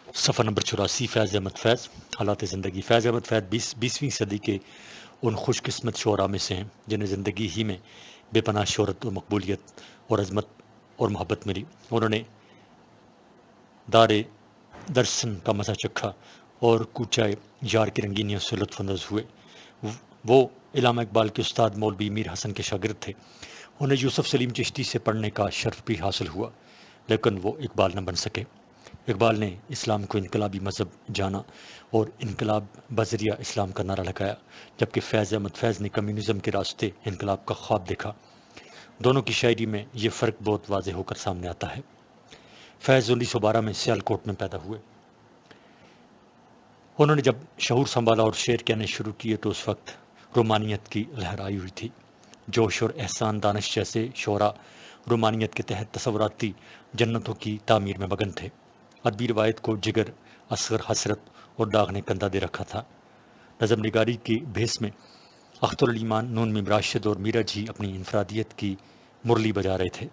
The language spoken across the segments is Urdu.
صفحہ نمبر 84 فیض احمد فیض حالات زندگی فیض احمد فیض 20ویں صدی کے ان خوش قسمت شعراء میں سے ہیں جنہیں زندگی ہی میں بے پناہ شہرت اور مقبولیت اور عظمت اور محبت ملی. انہوں نے دار درسن کا مزہ چکھا اور کوچائے یار کی رنگینیوں سے لطف اندوز ہوئے. وہ علامہ اقبال کے استاد مولوی میر حسن کے شاگرد تھے. انہیں یوسف سلیم چشتی سے پڑھنے کا شرف بھی حاصل ہوا، لیکن وہ اقبال نہ بن سکے. اقبال نے اسلام کو انقلابی مذہب جانا اور انقلاب بذریعہ اسلام کا نعرہ لگایا، جبکہ فیض احمد فیض نے کمیونزم کے راستے انقلاب کا خواب دیکھا. دونوں کی شاعری میں یہ فرق بہت واضح ہو کر سامنے آتا ہے. فیض 1912 میں سیالکوٹ میں پیدا ہوئے. انہوں نے جب شعور سنبھالا اور شعر کہنے شروع کیے تو اس وقت رومانیت کی لہر آئی ہوئی تھی. جوش اور احسان دانش جیسے شعراء رومانیت کے تحت تصوراتی جنتوں کی تعمیر میں مگن تھے. ادبی روایت کو جگر، اصغر، حسرت اور داغ نے کندھا دے رکھا تھا. نظم نگاری کی بھیس میں اختر الایمان، نون میم راشد اور میرج ہی اپنی انفرادیت کی مرلی بجا رہے تھے.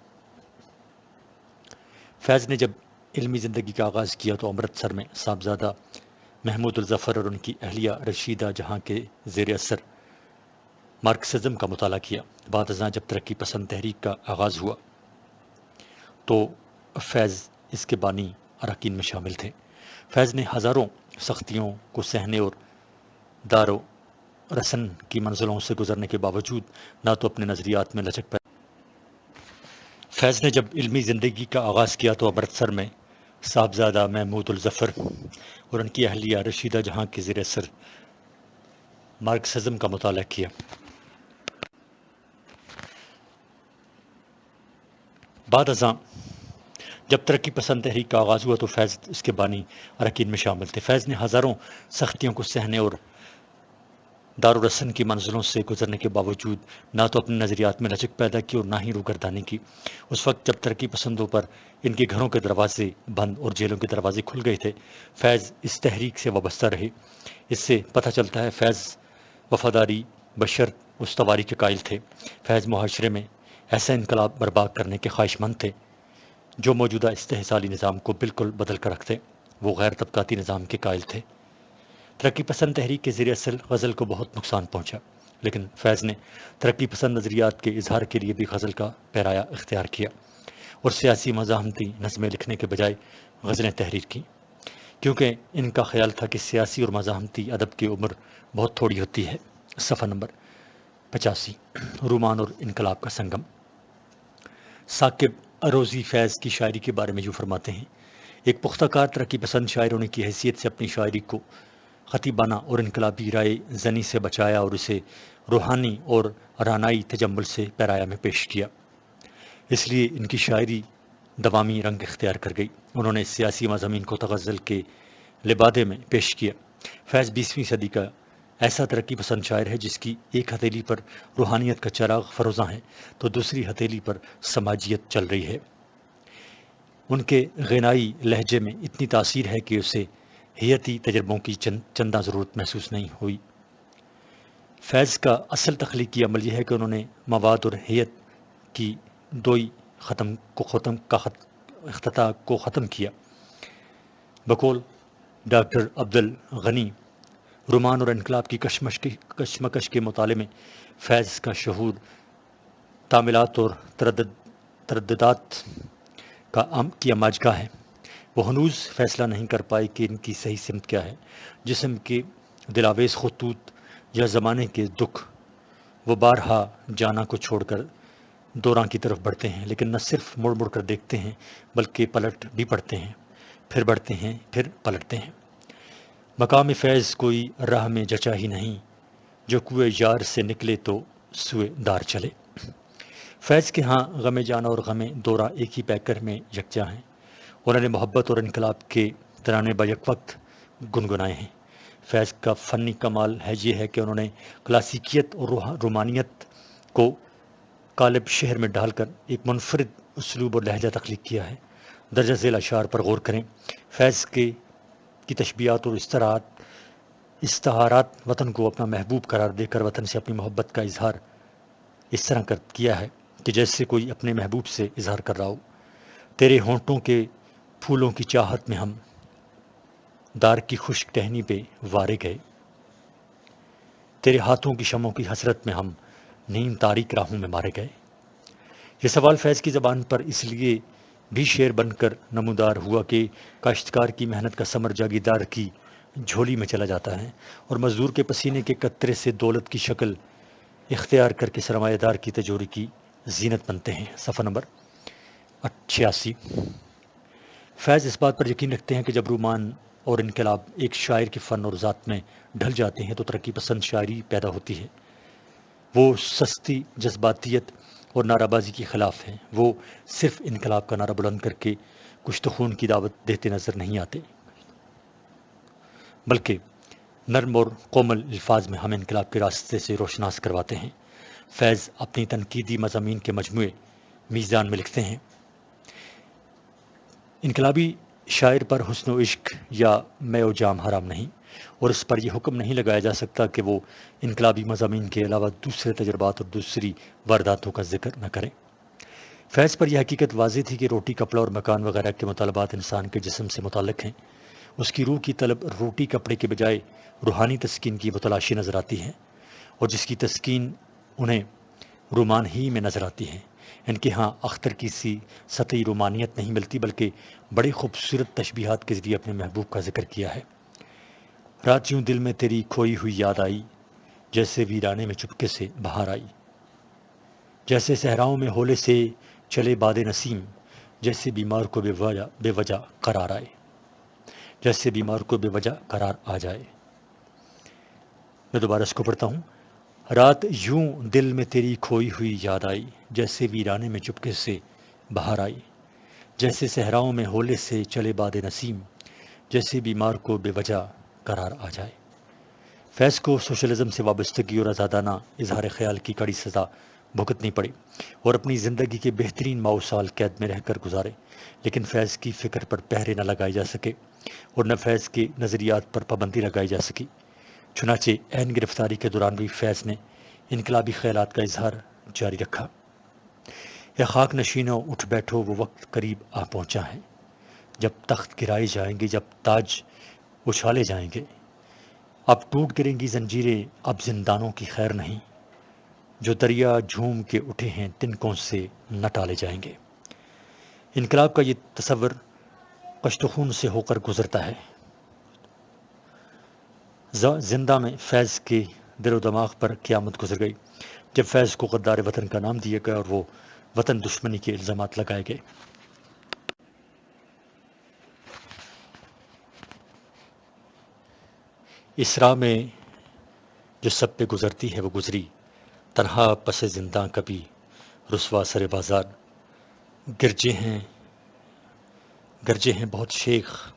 فیض نے جب علمی زندگی کا آغاز کیا تو امرتسر میں صاحبزادہ محمود الظفر اور ان کی اہلیہ رشیدہ جہاں کے زیر اثر مارکسزم کا مطالعہ کیا. بعد ازاں جب ترقی پسند تحریک کا آغاز ہوا تو فیض اس کے بانی اراکین میں شامل تھے. فیض نے ہزاروں سختیوں کو سہنے اور دار و رسن کی منزلوں سے گزرنے کے باوجود نہ تو اپنے نظریات میں لچک پیدا. فیض نے جب علمی زندگی کا آغاز کیا تو امرتسر میں صاحبزادہ محمود الظفر اور ان کی اہلیہ رشیدہ جہاں کے زیر اثر مارکسزم کا مطالعہ کیا. بعد ازاں جب ترقی پسند تحریک کا آغاز ہوا تو فیض اس کے بانی اراکین میں شامل تھے. فیض نے ہزاروں سختیوں کو سہنے اور دارالرسن کی منزلوں سے گزرنے کے باوجود نہ تو اپنے نظریات میں لچک پیدا کی اور نہ ہی روگردانی کی. اس وقت جب ترقی پسندوں پر ان کے گھروں کے دروازے بند اور جیلوں کے دروازے کھل گئے تھے، فیض اس تحریک سے وابستہ رہے. اس سے پتہ چلتا ہے فیض وفاداری بشرط استواری کے قائل تھے. فیض معاشرے میں ایسا انقلاب برپا کرنے کے خواہش مند تھے جو موجودہ استحصالی نظام کو بالکل بدل کر رکھتے. وہ غیر طبقاتی نظام کے قائل تھے. ترقی پسند تحریک کے زیر اثر غزل کو بہت نقصان پہنچا، لیکن فیض نے ترقی پسند نظریات کے اظہار کے لیے بھی غزل کا پیرایا اختیار کیا اور سیاسی مزاحمتی نظمیں لکھنے کے بجائے غزلیں تحریر کیں، کیونکہ ان کا خیال تھا کہ سیاسی اور مزاحمتی ادب کی عمر بہت تھوڑی ہوتی ہے. صفحہ نمبر 85 رومان اور انقلاب کا سنگم. ثاقب اروزی فیض کی شاعری کے بارے میں یوں فرماتے ہیں: ایک پختہ کار ترقی پسند شاعر ہونے کی حیثیت سے اپنی شاعری کو خطیبانہ اور انقلابی رائے زنی سے بچایا اور اسے روحانی اور رانائی تجمل سے پیرایا میں پیش کیا. اس لیے ان کی شاعری دوامی رنگ اختیار کر گئی. انہوں نے سیاسی مضامین کو تغزل کے لبادے میں پیش کیا. فیض 20ویں صدی کا ایسا ترقی پسند شاعر ہے جس کی ایک ہتھیلی پر روحانیت کا چراغ فروزاں ہے تو دوسری ہتھیلی پر سماجیت چل رہی ہے. ان کے غنائی لہجے میں اتنی تاثیر ہے کہ اسے حیاتی تجربوں کی چندہ ضرورت محسوس نہیں ہوئی. فیض کا اصل تخلیقی عمل یہ ہے کہ انہوں نے مواد اور حیت کی دوئی اختتاء کو ختم کیا. بقول ڈاکٹر عبد الغنی، رومان اور انقلاب کی کشمکش کے مطالعے میں فیض کا شعور تعمیلات اور ترددات کی اماجگاہ ہے. وہ ہنوز فیصلہ نہیں کر پائے کہ ان کی صحیح سمت کیا ہے. جسم کے دلاویز خطوط یا زمانے کے دکھ وہ بارہا جانا کو چھوڑ کر دوراں کی طرف بڑھتے ہیں، لیکن نہ صرف مڑ مڑ کر دیکھتے ہیں بلکہ پلٹ بھی پڑتے ہیں، پھر بڑھتے ہیں، پھر پلٹتے ہیں. مقام فیض کوئی راہ میں جچا ہی نہیں، جو کوئے یار سے نکلے تو سوئے دار چلے. فیض کے ہاں غم جانا اور غم دورہ ایک ہی پیکر میں یکجا ہیں. انہوں نے محبت اور انقلاب کے ترانے بیک وقت گنگنائے ہیں. فیض کا فنی کمال ہے یہ ہے کہ انہوں نے کلاسیکیت اور رومانیت کو قالب شہر میں ڈال کر ایک منفرد اسلوب اور لہجہ تخلیق کیا ہے. درجہ ذیل اشعار پر غور کریں. فیض کی تشبیہات اور استعارات وطن کو اپنا محبوب قرار دے کر وطن سے اپنی محبت کا اظہار اس طرح کیا ہے کہ جیسے کوئی اپنے محبوب سے اظہار کر رہا ہو. تیرے ہونٹوں کے پھولوں کی چاہت میں ہم دار کی خشک ٹہنی پہ وارے گئے، تیرے ہاتھوں کی شمعوں کی حسرت میں ہم نیم تاریک راہوں میں مارے گئے۔ یہ سوال فیض کی زبان پر اس لیے بھی شعر بن کر نمودار ہوا کہ کاشتکار کی محنت کا ثمر جاگیردار کی جھولی میں چلا جاتا ہے، اور مزدور کے پسینے کے قطرے سے دولت کی شکل اختیار کر کے سرمایہ دار کی تجوری کی زینت بنتے ہیں۔ صفحہ نمبر 86۔ فیض اس بات پر یقین رکھتے ہیں کہ جب رومان اور انقلاب ایک شاعر کے فن اور ذات میں ڈھل جاتے ہیں تو ترقی پسند شاعری پیدا ہوتی ہے۔ وہ سستی جذباتیت اور نعرہ بازی کے خلاف ہیں۔ وہ صرف انقلاب کا نعرہ بلند کر کے کچھ تو خون کی دعوت دیتے نظر نہیں آتے، بلکہ نرم اور کومل الفاظ میں ہم انقلاب کے راستے سے روشناس کرواتے ہیں۔ فیض اپنی تنقیدی مضامین کے مجموعے میزان میں لکھتے ہیں، انقلابی شاعر پر حسن و عشق یا میں و جام حرام نہیں، اور اس پر یہ حکم نہیں لگایا جا سکتا کہ وہ انقلابی مضامین کے علاوہ دوسرے تجربات اور دوسری وارداتوں کا ذکر نہ کریں۔ فیض پر یہ حقیقت واضح تھی کہ روٹی، کپڑا اور مکان وغیرہ کے مطالبات انسان کے جسم سے متعلق ہیں۔ اس کی روح کی طلب روٹی کپڑے کے بجائے روحانی تسکین کی متلاشی نظر آتی ہے، اور جس کی تسکین انہیں رومان ہی میں نظر آتی ہے۔ ان کے ہاں اختر کی سی سطحی رومانیت نہیں ملتی، بلکہ بڑی خوبصورت تشبیہات کے ذریعے اپنے محبوب کا ذکر کیا ہے۔ رات یوں دل میں تیری کھوئی ہوئی یاد آئی، جیسے ویرانے میں چپکے سے بہار آئی، جیسے صحراؤں میں ہولے سے چلے باد نسیم، جیسے بیمار کو بے وجہ قرار آئے، جیسے بیمار کو بے وجہ قرار آ جائے۔ میں دوبارہ اس کو پڑھتا ہوں۔ رات یوں دل میں تیری کھوئی ہوئی یاد آئی، جیسے ویرانے میں چپکے سے بہار آئی، جیسے صحراؤں میں ہولے سے چلے باد نسیم، جیسے بیمار کو بے وجہ قرار آ جائے۔ فیض کو سوشلزم سے وابستگی اور آزادانہ اظہار خیال کی کڑی سزا بھگتنی پڑی اور اپنی زندگی کے بہترین ماؤ سال قید میں رہ کر گزارے، لیکن فیض کی فکر پر پہرے نہ لگائے جا سکے اور نہ فیض کے نظریات پر پابندی لگائی جا سکی۔ چنانچہ عین گرفتاری کے دوران بھی فیض نے انقلابی خیالات کا اظہار جاری رکھا۔ اے خاک نشینوں اٹھ بیٹھو، وہ وقت قریب آ پہنچا ہے، جب تخت گرائے جائیں گے، جب تاج اچھالے جائیں گے، اب ٹوٹ گریں گی زنجیریں، اب زندانوں کی خیر نہیں، جو دریا جھوم کے اٹھے ہیں تنکوں سے نہ ٹالے جائیں گے۔ انقلاب کا یہ تصور کشت و خون سے ہو کر گزرتا ہے۔ زندہ میں فیض کے دل و دماغ پر قیامت گزر گئی جب فیض کو غدار وطن کا نام دیا گیا اور وہ وطن دشمنی کے الزامات لگائے گئے۔ اس راہ میں جو سب پہ گزرتی ہے وہ گزری، تنہا پس زنداں کبھی رسوا سر بازار، گرجے ہیں بہت شیخ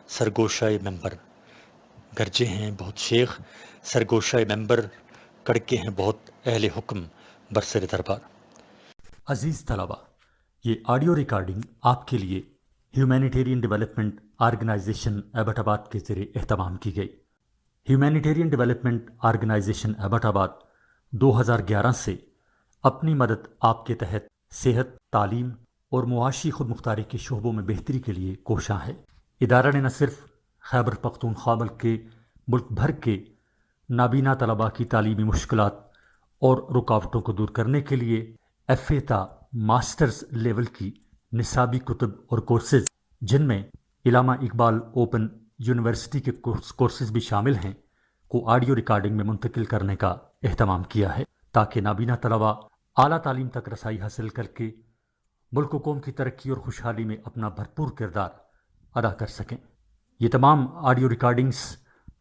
سرگوشائے ممبر، گرجے ہیں بہت شیخ سرگوشائے ممبر، کڑکے ہیں بہت اہل حکم برسر دربار۔ عزیز طلبہ، یہ آڈیو ریکارڈنگ آپ کے لیے ہیومینیٹیرین ڈیولپمنٹ آرگنائزیشن ایبٹ آباد کے ذریعے اہتمام کی گئی۔ ہیومینیٹیرین ڈیولپمنٹ آرگنائزیشن ایبٹ آباد 2011 سے اپنی مدد آپ کے تحت صحت، تعلیم اور معاشی خود مختاری کے شعبوں میں بہتری کے لیے کوشاں ہے۔ ادارہ نے نہ صرف خیبر پختونخوا بلکہ ملک بھر کے نابینا طلباء کی تعلیمی مشکلات اور رکاوٹوں کو دور کرنے کے لیے FA تا ماسٹرز لیول کی نصابی کتب اور کورسز، جن میں علامہ اقبال اوپن یونیورسٹی کے کورسز بھی شامل ہیں، کو آڈیو ریکارڈنگ میں منتقل کرنے کا اہتمام کیا ہے تاکہ نابینا طلباء اعلیٰ تعلیم تک رسائی حاصل کر کے ملک و قوم کی ترقی اور خوشحالی میں اپنا بھرپور کردار ادا کر سکیں۔ یہ تمام آڈیو ریکارڈنگز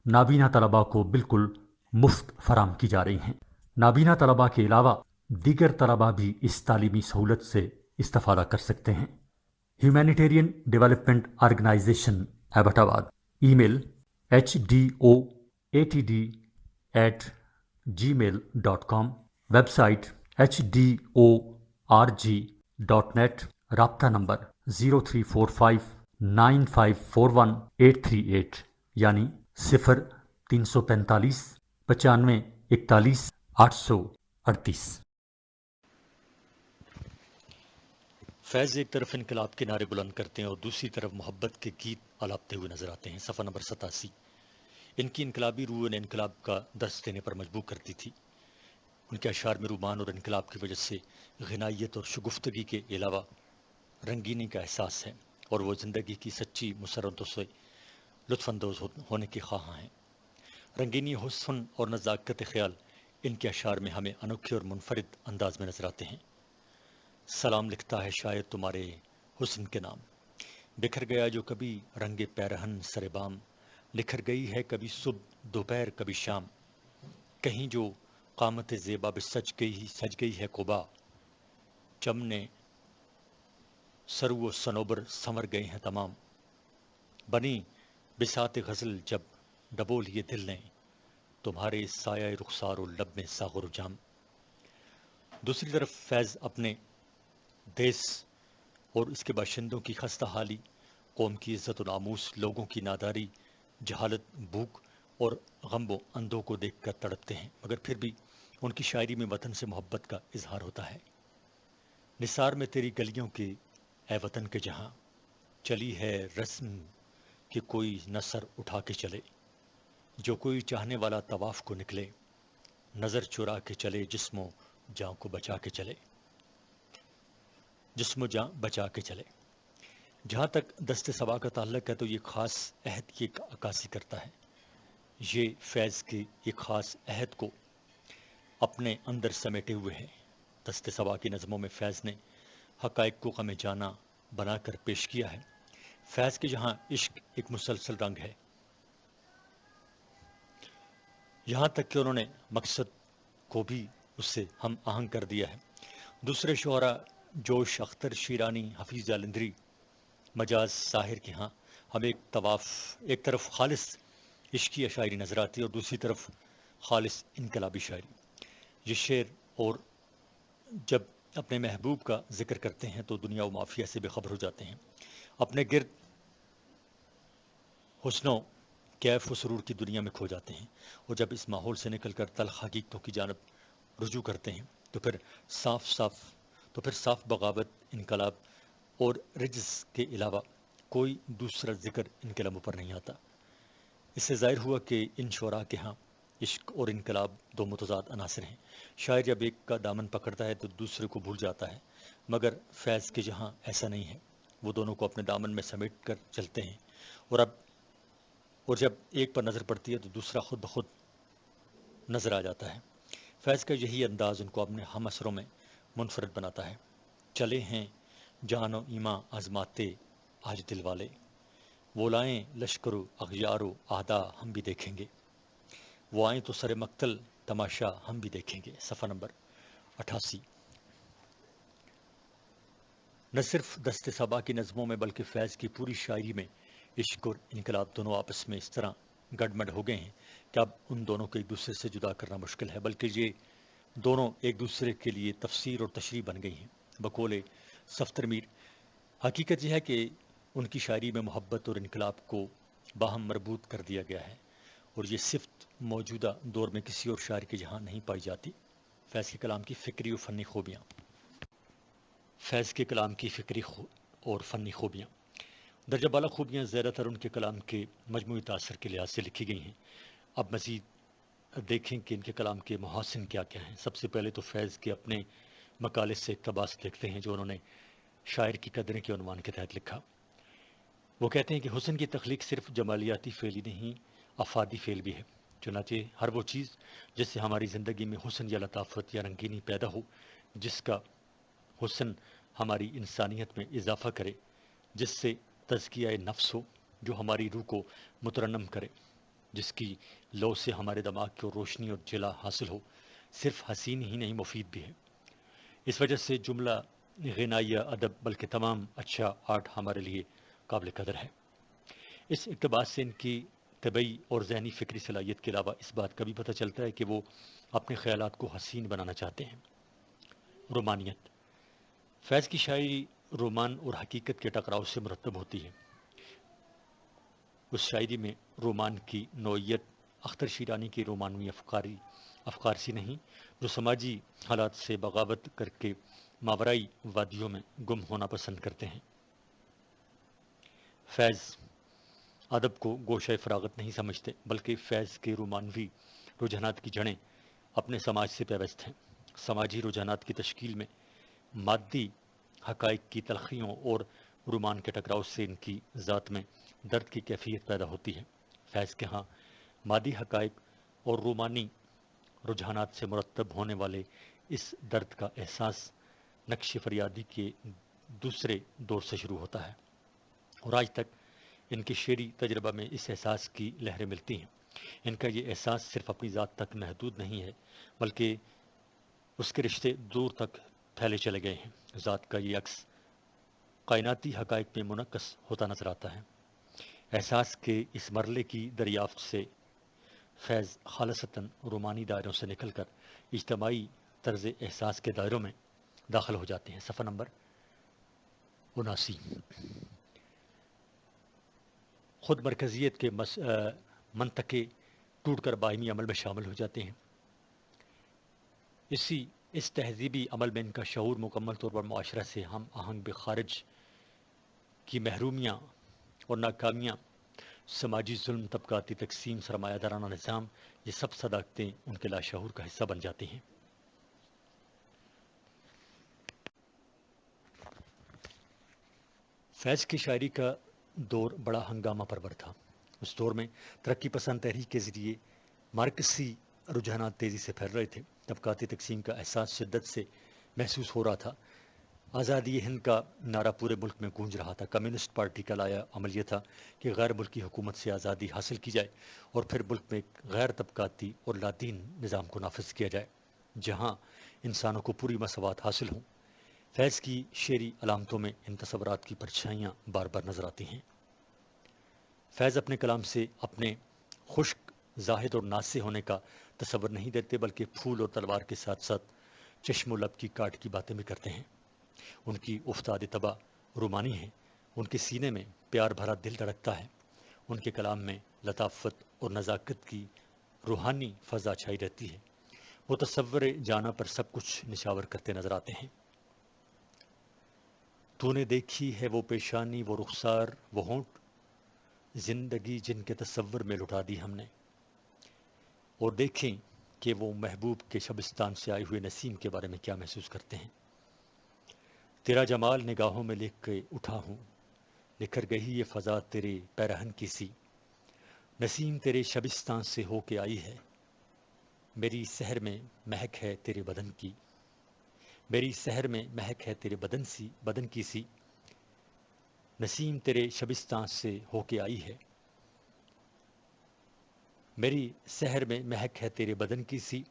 نابینا طلباء کو بالکل مفت فراہم کی جا رہی ہیں۔ نابینا طلباء کے علاوہ دیگر طلباء بھی اس تعلیمی سہولت سے استفادہ کر سکتے ہیں۔ ہیومینیٹیرین ڈیولپمنٹ آرگنائزیشن ایبٹ آباد، ای میل HDOATD@gmail.com، ویب سائٹ HDORG.net، رابطہ نمبر 03459541 یعنی 0345 95 41 838۔ فیض ایک طرف انقلاب کے نعرے بلند کرتے ہیں اور دوسری طرف محبت کے گیت آلاپتے ہوئے نظر آتے ہیں۔ صفحہ نمبر 87۔ ان کی انقلابی روح انہیں انقلاب کا درس دینے پر مجبور کرتی تھی۔ ان کے اشعار میں رومان اور انقلاب کی وجہ سے غنائیت اور شگفتگی کے علاوہ رنگینی کا احساس ہے، اور وہ زندگی کی سچی مسرتوں سے لطف اندوز ہونے کے خواہاں ہیں۔ رنگینی، حسن اور نزاکت خیال ان کے اشعار میں ہمیں انوکھے اور منفرد انداز میں نظر آتے ہیں۔ سلام لکھتا ہے شاعر تمہارے حسن کے نام، بکھر گیا جو کبھی رنگ پیرہن سر بام، نکھر گئی ہے کبھی صبح دوپہر کبھی شام، کہیں جو قامت زیبا بھی سج گئی ہے قبا، چمنے سرو و صنوبر سنور گئے ہیں تمام، بنی بساط غزل جب ڈبول یہ دل نے، تمہارے سایہ رخسار و لب میں ساغر و جام۔ دوسری طرف فیض اپنے دیس اور اس کے باشندوں کی خستہ حالی، قوم کی عزت و ناموس، لوگوں کی ناداری، جہالت، بھوک اور غم و اندوں کو دیکھ کر تڑپتے ہیں، مگر پھر بھی ان کی شاعری میں وطن سے محبت کا اظہار ہوتا ہے۔ نثار میں تیری گلیوں کے اے وطن کے جہاں، چلی ہے رسم کہ کوئی نہ سر اٹھا کے چلے، جو کوئی چاہنے والا طواف کو نکلے، نظر چرا کے چلے، جسم و جان کو بچا کے چلے، جسم و جان بچا کے چلے۔ جہاں تک دست صبا کا تعلق ہے تو یہ خاص عہد کی عکاسی کرتا ہے۔ یہ فیض کے ایک خاص عہد کو اپنے اندر سمیٹے ہوئے ہے۔ دست صبا کی نظموں میں فیض نے حقائق کو غم جانا بنا کر پیش کیا ہے۔ فیض کے جہاں عشق ایک مسلسل رنگ ہے، یہاں تک کہ انہوں نے مقصد کو بھی اس سے ہم آہنگ کر دیا ہے۔ دوسرے شعراء جوش اختر، شیرانی، حفیظ جالندھری، مجاز ساحر کے ہاں ہمیں ایک طرف خالص عشقی شاعری نظر آتی ہے اور دوسری طرف خالص انقلابی شاعری۔ یہ شعر اور جب اپنے محبوب کا ذکر کرتے ہیں تو دنیا و مافیہ سے بے خبر ہو جاتے ہیں، اپنے گرد حسن و کیف و سرور کی دنیا میں کھو جاتے ہیں، اور جب اس ماحول سے نکل کر تلخ حقیقتوں کی جانب رجوع کرتے ہیں تو پھر صاف بغاوت، انقلاب اور رجز کے علاوہ کوئی دوسرا ذکر ان کلموں پر نہیں آتا۔ اس سے ظاہر ہوا کہ ان شعراء کے ہاں عشق اور انقلاب دو متضاد عناصر ہیں۔ شاعر جب ایک کا دامن پکڑتا ہے تو دوسرے کو بھول جاتا ہے، مگر فیض کے جہاں ایسا نہیں ہے، وہ دونوں کو اپنے دامن میں سمیٹ کر چلتے ہیں، اور جب ایک پر نظر پڑتی ہے تو دوسرا خود بخود نظر آ جاتا ہے۔ فیض کا یہی انداز ان کو اپنے ہم اثروں میں منفرد بناتا ہے۔ چلے ہیں جان و ایماں آزماتے آج دل والے، وہ لائیں لشکر و اغیار و اعدا ہم بھی دیکھیں گے، وہ آئیں تو سر مقتل تماشا ہم بھی دیکھیں گے۔ صفحہ نمبر 88۔ نہ صرف دست صبا کی نظموں میں بلکہ فیض کی پوری شاعری میں عشق اور انقلاب دونوں آپس میں اس طرح گڈمڈ ہو گئے ہیں کہ اب ان دونوں کو ایک دوسرے سے جدا کرنا مشکل ہے، بلکہ یہ دونوں ایک دوسرے کے لیے تفسیر اور تشریح بن گئی ہیں۔ بقول صفدر میر، حقیقت یہ ہے کہ ان کی شاعری میں محبت اور انقلاب کو باہم مربوط کر دیا گیا ہے، اور یہ صفت موجودہ دور میں کسی اور شاعر کے جہاں نہیں پائی جاتی۔ فیض کے کلام کی فکری و فنی خوبیاں۔ فیض کے کلام کی فکری اور فنی خوبیاں۔ درجہ بالا خوبیاں زیادہ تر ان کے کلام کے مجموعی تاثر کے لحاظ سے لکھی گئی ہیں۔ اب مزید دیکھیں کہ ان کے کلام کے محاسن کیا کیا ہیں۔ سب سے پہلے تو فیض کے اپنے مقالے سے اقتباس دیکھتے ہیں جو انہوں نے شاعر کی قدریں کے عنوان کے تحت لکھا۔ وہ کہتے ہیں کہ حسن کی تخلیق صرف جمالیاتی فعل ہی نہیں، افادی فعل بھی ہے۔ چنانچہ ہر وہ چیز جس سے ہماری زندگی میں حسن یا لطافت یا رنگینی پیدا ہو، جس کا حسن ہماری انسانیت میں اضافہ کرے، جس سے تزکیہ نفس ہو، جو ہماری روح کو مترنم کرے، جس کی لو سے ہمارے دماغ کو روشنی اور جلا حاصل ہو، صرف حسین ہی نہیں مفید بھی ہے۔ اس وجہ سے جملہ غنائیہ ادب بلکہ تمام اچھا آرٹ ہمارے لیے قابل قدر ہے۔ اس اقتباس سے ان کی طبعی اور ذہنی فکری صلاحیت کے علاوہ اس بات کا بھی پتہ چلتا ہے کہ وہ اپنے خیالات کو حسین بنانا چاہتے ہیں۔ رومانیت۔ فیض کی شاعری رومان اور حقیقت کے ٹکراؤ سے مرتب ہوتی ہے۔ اس شاعری میں رومان کی نوعیت اختر شیرانی کی رومانوی افکار سی نہیں، جو سماجی حالات سے بغاوت کر کے ماورائی وادیوں میں گم ہونا پسند کرتے ہیں۔ فیض ادب کو گوشہ فراغت نہیں سمجھتے، بلکہ فیض کے رومانوی رجحانات کی جڑیں اپنے سماج سے پیوست ہیں۔ سماجی رجحانات کی تشکیل میں مادی حقائق کی تلخیوں اور رومان کے ٹکراؤ سے ان کی ذات میں درد کی کیفیت پیدا ہوتی ہے۔ فیض کے ہاں مادی حقائق اور رومانی رجحانات سے مرتب ہونے والے اس درد کا احساس نقش فریادی کے دوسرے دور سے شروع ہوتا ہے، اور آج تک ان کے شعری تجربہ میں اس احساس کی لہریں ملتی ہیں۔ ان کا یہ احساس صرف اپنی ذات تک محدود نہیں ہے، بلکہ اس کے رشتے دور تک پھیلے چلے گئے ہیں۔ ذات کا یہ عکس کائناتی حقائق میں منعکس ہوتا نظر آتا ہے۔ احساس کے اس مرحلے کی دریافت سے فیض خالصتاً رومانی دائروں سے نکل کر اجتماعی طرز احساس کے دائروں میں داخل ہو جاتے ہیں۔ صفحہ نمبر 79۔ خود مرکزیت کے منطقے ٹوٹ کر باہمی عمل میں شامل ہو جاتے ہیں۔ اس تہذیبی عمل میں ان کا شعور مکمل طور پر معاشرہ سے ہم آہنگ بخارج کی محرومیاں اور ناکامیاں، سماجی ظلم، طبقاتی تقسیم، سرمایہ دارانہ نظام، یہ سب صداقتیں ان کے لاشعور کا حصہ بن جاتی ہیں۔ فیض کی شاعری کا دور بڑا ہنگامہ پرور تھا۔ اس دور میں ترقی پسند تحریک کے ذریعے مارکسی رجحانات تیزی سے پھیل رہے تھے۔ طبقاتی تقسیم کا احساس شدت سے محسوس ہو رہا تھا۔ آزادی ہند کا نعرہ پورے ملک میں گونج رہا تھا۔ کمیونسٹ پارٹی کا لایا عمل یہ تھا کہ غیر ملکی حکومت سے آزادی حاصل کی جائے اور پھر ملک میں ایک غیر طبقاتی اور لادین نظام کو نافذ کیا جائے جہاں انسانوں کو پوری مساوات حاصل ہوں۔ فیض کی شعری علامتوں میں ان تصورات کی پرچھائیاں بار بار نظر آتی ہیں۔ فیض اپنے کلام سے اپنے خشک، زاہد اور ناز ہونے کا تصور نہیں دیتے، بلکہ پھول اور تلوار کے ساتھ ساتھ چشم و لب کی کاٹ کی باتیں بھی کرتے ہیں۔ ان کی افتاد طبع رومانی ہے، ان کے سینے میں پیار بھرا دل دھڑکتا ہے، ان کے کلام میں لطافت اور نزاکت کی روحانی فضا چھائی رہتی ہے۔ وہ تصور جانا پر سب کچھ نشاور کرتے نظر آتے ہیں۔ تو نے دیکھی ہے وہ پیشانی، وہ رخسار، وہ ہونٹ، زندگی جن کے تصور میں لٹا دی ہم نے، اور دیکھیں کہ وہ محبوب کے شبستان سے آئے ہوئے نسیم کے بارے میں کیا محسوس کرتے ہیں۔ تیرا جمال نگاہوں میں لکھ کے اٹھا ہوں، نکھر گئی یہ فضا تیرے پیرہن کی سی، نسیم تیرے شبستان سے ہو کے آئی ہے، میری سحر میں مہک ہے تیرے بدن کی، میری سحر میں مہک ہے تیرے بدن کی سی، نسیم تیرے شبستان سے ہو کے آئی ہے، میری سحر میں مہک ہے تیرے بدن کی سی۔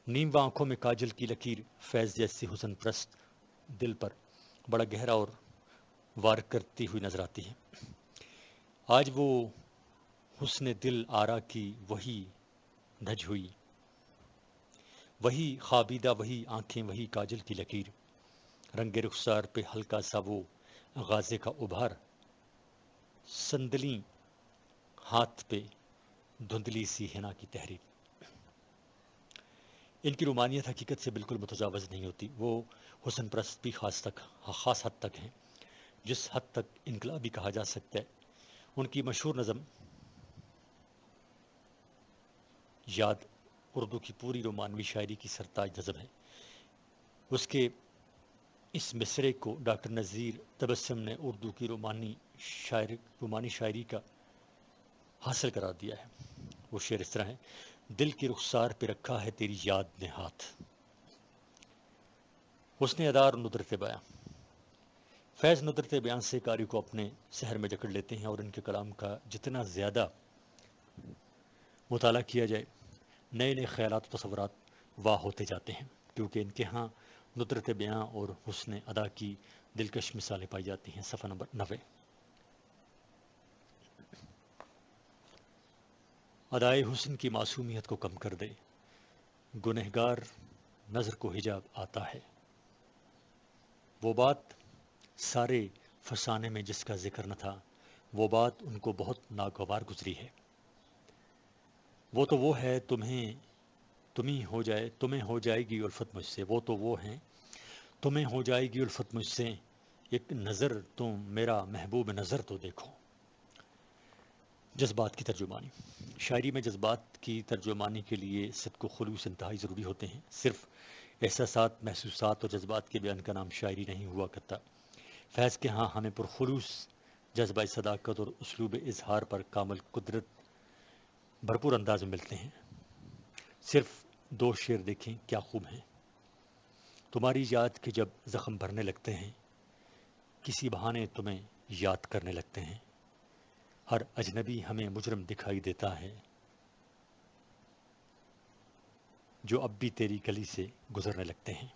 نیم آنکھوں میں کاجل کی لکیر فیض جیسی حسن پرست دل پر بڑا گہرا اور وار کرتی ہوئی نظر آتی ہے۔ آج وہ حسن دل آرا کی وہی دھج ہوئی، وہی خوابیدہ، وہی آنکھیں، وہی کاجل کی لکیر، رنگ رخسار پہ ہلکا سا وہ غازے کا ابھار، سندلی ہاتھ پہ دھندلی سی حنا کی تحریر۔ ان کی رومانیت حقیقت سے بالکل متجاوز نہیں ہوتی۔ وہ حسن پرست بھی خاص حد تک ہیں، جس حد تک انقلابی کہا جا سکتا ہے۔ ان کی مشہور نظم یاد اردو کی پوری رومانوی شاعری کی سرتاج نظم ہے۔ اس کے اس مصرعے کو ڈاکٹر نذیر تبسم نے اردو کی رومانی شاعری کا حاصل قرار دیا ہے۔ وہ شعر اس طرح ہے: دل کی رخسار پہ رکھا ہے تیری یاد نے ہاتھ، حسن ادار ندرت بیاں۔ فیض ندرت بیان سے قاری کو اپنے سحر میں جکڑ لیتے ہیں، اور ان کے کلام کا جتنا زیادہ مطالعہ کیا جائے نئے نئے خیالات و تصورات واہ ہوتے جاتے ہیں، کیونکہ ان کے ہاں ندرت بیاں اور حسن ادا کی دلکش مثالیں پائی جاتی ہیں۔ صفحہ نمبر 90۔ ادائے حسن کی معصومیت کو کم کر دے، گنہگار نظر کو حجاب آتا ہے، وہ بات سارے فسانے میں جس کا ذکر نہ تھا، وہ بات ان کو بہت ناگوار گزری ہے، وہ تو وہ ہے تمہیں ہو جائے گی الفت مجھ سے، وہ تو وہ ہیں تمہیں ہو جائے گی الفت مجھ سے ایک نظر، تم میرا محبوب نظر تو دیکھو۔ جذبات کی ترجمانی۔ شاعری میں جذبات کی ترجمانی کے لیے صدق و خلوص انتہائی ضروری ہوتے ہیں۔ صرف احساسات، محسوسات اور جذبات کے بیان کا نام شاعری نہیں ہوا کرتا۔ فیض کے ہاں ہمیں پرخلوص جذبہ صداقت اور اسلوب اظہار پر کامل قدرت بھرپور انداز میں ملتے ہیں۔ صرف دو شعر دیکھیں کیا خوب ہیں۔ تمہاری یاد کے جب زخم بھرنے لگتے ہیں، کسی بہانے تمہیں یاد کرنے لگتے ہیں، ہر اجنبی ہمیں مجرم دکھائی دیتا ہے جو اب بھی تیری گلی سے گزرنے لگتے ہیں۔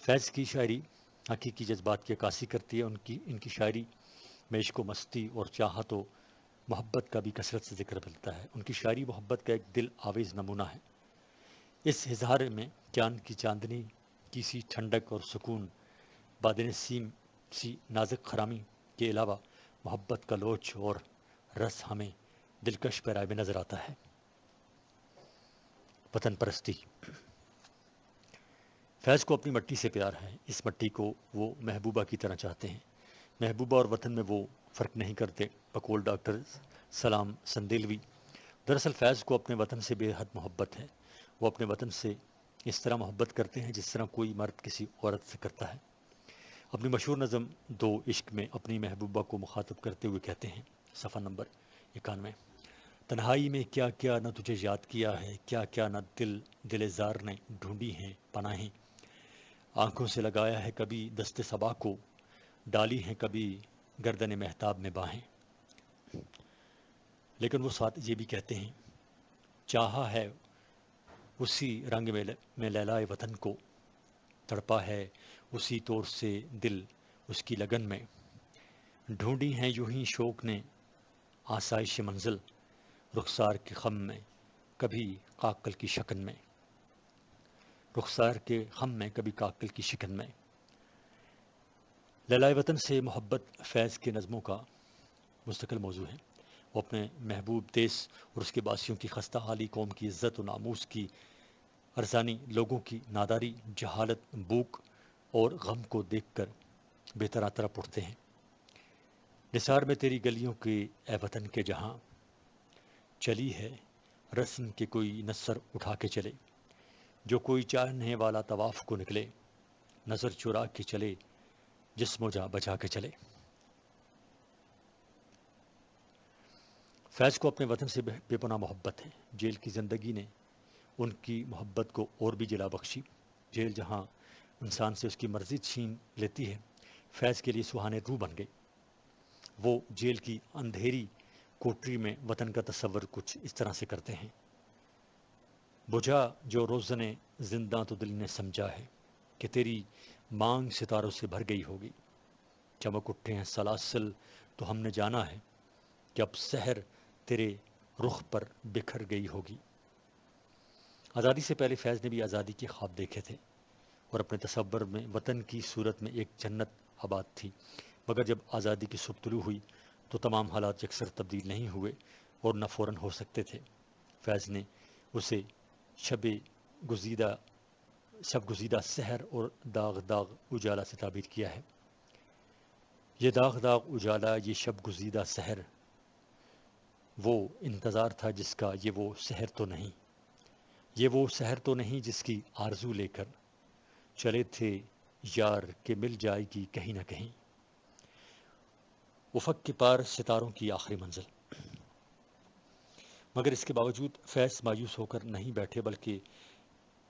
فیض کی شاعری حقیقی جذبات کی عکاسی کرتی ہے۔ ان کی شاعری میں عشق و مستی اور چاہت و محبت کا بھی کثرت سے ذکر ملتا ہے۔ ان کی شاعری محبت کا ایک دل آویز نمونہ ہے۔ اس اظہار میں چاند کی چاندنی کی سی ٹھنڈک اور سکون، باد نسیم سی نازک خرامی کے علاوہ محبت کا لوچ اور رس ہمیں دلکش پیرائے میں نظر آتا ہے۔ وطن پرستی۔ فیض کو اپنی مٹی سے پیار ہے۔ اس مٹی کو وہ محبوبہ کی طرح چاہتے ہیں۔ محبوبہ اور وطن میں وہ فرق نہیں کرتے، بقول ڈاکٹر سلام سندیلوی۔ دراصل فیض کو اپنے وطن سے بے حد محبت ہے۔ وہ اپنے وطن سے اس طرح محبت کرتے ہیں جس طرح کوئی مرد کسی عورت سے کرتا ہے۔ اپنی مشہور نظم دو عشق میں اپنی محبوبہ کو مخاطب کرتے ہوئے کہتے ہیں، صفحہ نمبر 91: تنہائی میں کیا کیا نہ تجھے یاد کیا ہے، کیا کیا نہ دل زار نے ڈھونڈی ہیں پناہیں، آنکھوں سے لگایا ہے کبھی دست صبا کو، ڈالی ہیں کبھی گردن مہتاب میں باہیں۔ لیکن وہ ساتھ یہ بھی کہتے ہیں، چاہا ہے اسی رنگ میں لیلائے وطن کو، تڑپا ہے اسی طور سے دل اس کی لگن میں، ڈھونڈی ہیں یوں ہی شوق نے آسائش منزل، رخسار کے خم میں کبھی کاکل کی شکن میں، رخسار کے خم میں کبھی کاکل کی شکن میں۔ لیلائے وطن سے محبت فیض کے نظموں کا مستقل موضوع ہے۔ وہ اپنے محبوب دیس اور اس کے باسیوں کی خستہ حالی، قوم کی عزت و ناموس کی ارزانی، لوگوں کی ناداری، جہالت، بھوک اور غم کو دیکھ کر بے طرح طرح اٹھتے ہیں۔ نثار میں تیری گلیوں کے اے وطن کے جہاں، چلی ہے رسم کے کوئی نثر اٹھا کے چلے، جو کوئی چاہنے والا طواف کو نکلے، نظر چرا کے چلے جسم و جاں بچا کے چلے۔ فیض کو اپنے وطن سے بے پناہ محبت ہے۔ جیل کی زندگی نے ان کی محبت کو اور بھی جلا بخشی۔ جیل جہاں انسان سے اس کی مرضی چھین لیتی ہے، فیض کے لیے سہانے روح بن گئی۔ وہ جیل کی اندھیری کوٹری میں وطن کا تصور کچھ اس طرح سے کرتے ہیں: بجھا جو روزن زنداں تو دل نے سمجھا ہے، کہ تیری مانگ ستاروں سے بھر گئی ہوگی، چمک اٹھے ہیں سلاسل تو ہم نے جانا ہے کہ اب سحر تیرے رخ پر بکھر گئی ہوگی۔ آزادی سے پہلے فیض نے بھی آزادی کے خواب دیکھے تھے اور اپنے تصور میں وطن کی صورت میں ایک جنت آباد تھی، مگر جب آزادی کی صبح طلوع ہوئی تو تمام حالات یکسر تبدیل نہیں ہوئے اور نہ فوراً ہو سکتے تھے۔ فیض نے اسے شب گزیدہ سحر اور داغ داغ اجالا سے تعبیر کیا ہے۔ یہ داغ داغ اجالا، یہ شب گزیدہ سحر، وہ انتظار تھا جس کا، یہ وہ سحر تو نہیں، یہ وہ سحر تو نہیں جس کی آرزو لے کر چلے تھے یار کہ مل جائے گی کہیں نہ کہیں، افق کے پار ستاروں کی آخری منزل۔ مگر اس کے باوجود فیض مایوس ہو کر نہیں بیٹھے، بلکہ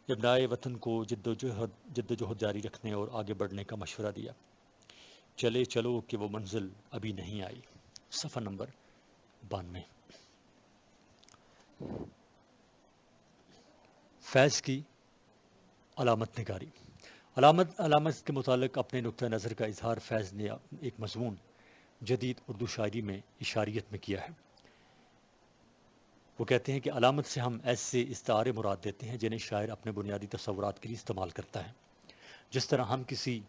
ابنائے وطن کو جد و جہد جاری رکھنے اور آگے بڑھنے کا مشورہ دیا۔ چلے چلو کہ وہ منزل ابھی نہیں آئی، صفحہ نمبر 92۔ فیض کی علامت نگاری۔ علامت کے متعلق اپنے نقطہ نظر کا اظہار فیض نے ایک مضمون جدید اردو شاعری میں اشاریت میں کیا ہے۔ وہ کہتے ہیں کہ علامت سے ہم ایسے استعارے مراد دیتے ہیں جنہیں شاعر اپنے بنیادی تصورات کے لیے استعمال کرتا ہے۔ جس طرح ہم کسی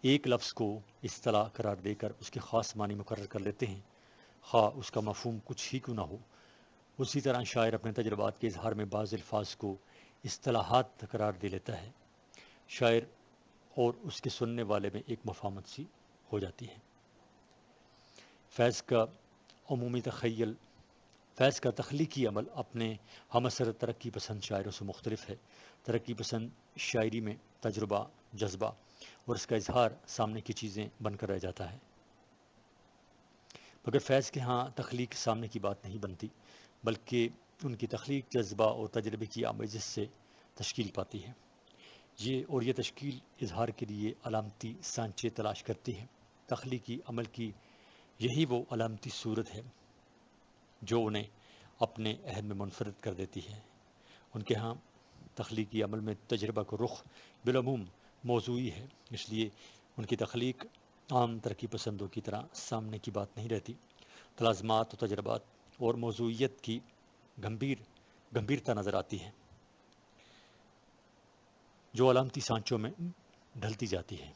ایک لفظ کو اصطلاح قرار دے کر اس کے خاص معنی مقرر کر لیتے ہیں، خواہ اس کا مفہوم کچھ ہی کیوں نہ ہو، اسی طرح شاعر اپنے تجربات کے اظہار میں بعض الفاظ کو اصطلاحات قرار دے لیتا ہے، شاعر اور اس کے سننے والے میں ایک مفاہمت سی ہو جاتی ہے۔ فیض کا عمومی تخیل فیض کا تخلیقی عمل اپنے ہم اثر ترقی پسند شاعروں سے مختلف ہے۔ ترقی پسند شاعری میں تجربہ، جذبہ اور اس کا اظہار سامنے کی چیزیں بن کر رہ جاتا ہے، مگر فیض کے ہاں تخلیق سامنے کی بات نہیں بنتی، بلکہ ان کی تخلیق جذبہ اور تجربے کی آمیزش سے تشکیل پاتی ہے۔ یہ تشکیل اظہار کے لیے علامتی سانچے تلاش کرتی ہے۔ تخلیقی عمل کی یہی وہ علامتی صورت ہے جو انہیں اپنے عہد میں منفرد کر دیتی ہے۔ ان کے ہاں تخلیقی عمل میں تجربہ کو رخ بالعموم موضوعی ہے، اس لیے ان کی تخلیق عام ترقی پسندوں کی طرح سامنے کی بات نہیں رہتی۔ تلازمات و تجربات اور موضوعیت کی گمبھیرتا نظر آتی ہے جو علامتی سانچوں میں ڈھلتی جاتی ہے۔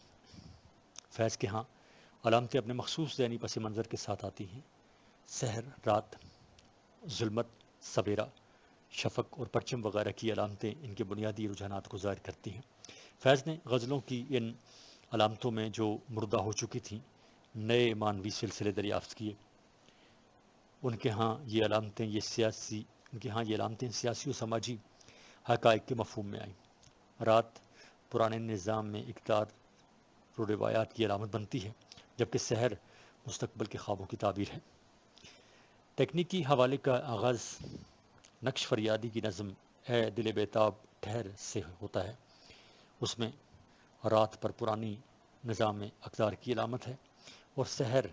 فیض کے ہاں علامتیں اپنے مخصوص ذہنی پس منظر کے ساتھ آتی ہیں۔ سحر، رات، ظلمت، سویرا، شفق اور پرچم وغیرہ کی علامتیں ان کے بنیادی رجحانات کو ظاہر کرتی ہیں۔ فیض نے غزلوں کی ان علامتوں میں جو مردہ ہو چکی تھیں نئے معنوی سلسلے دریافت کیے۔ ان کے ہاں یہ علامتیں سیاسی و سماجی حقائق کے مفہوم میں آئیں۔ رات پرانے نظام میں اقتدار و روایات کی علامت بنتی ہے، جبکہ سحر مستقبل کے خوابوں کی تعبیر ہے۔ تکنیکی حوالے کا آغاز نقش فریادی کی نظم اے دل بیتاب ٹھہر سے ہوتا ہے۔ اس میں رات پر پرانی نظام میں اقدار کی علامت ہے اور سحر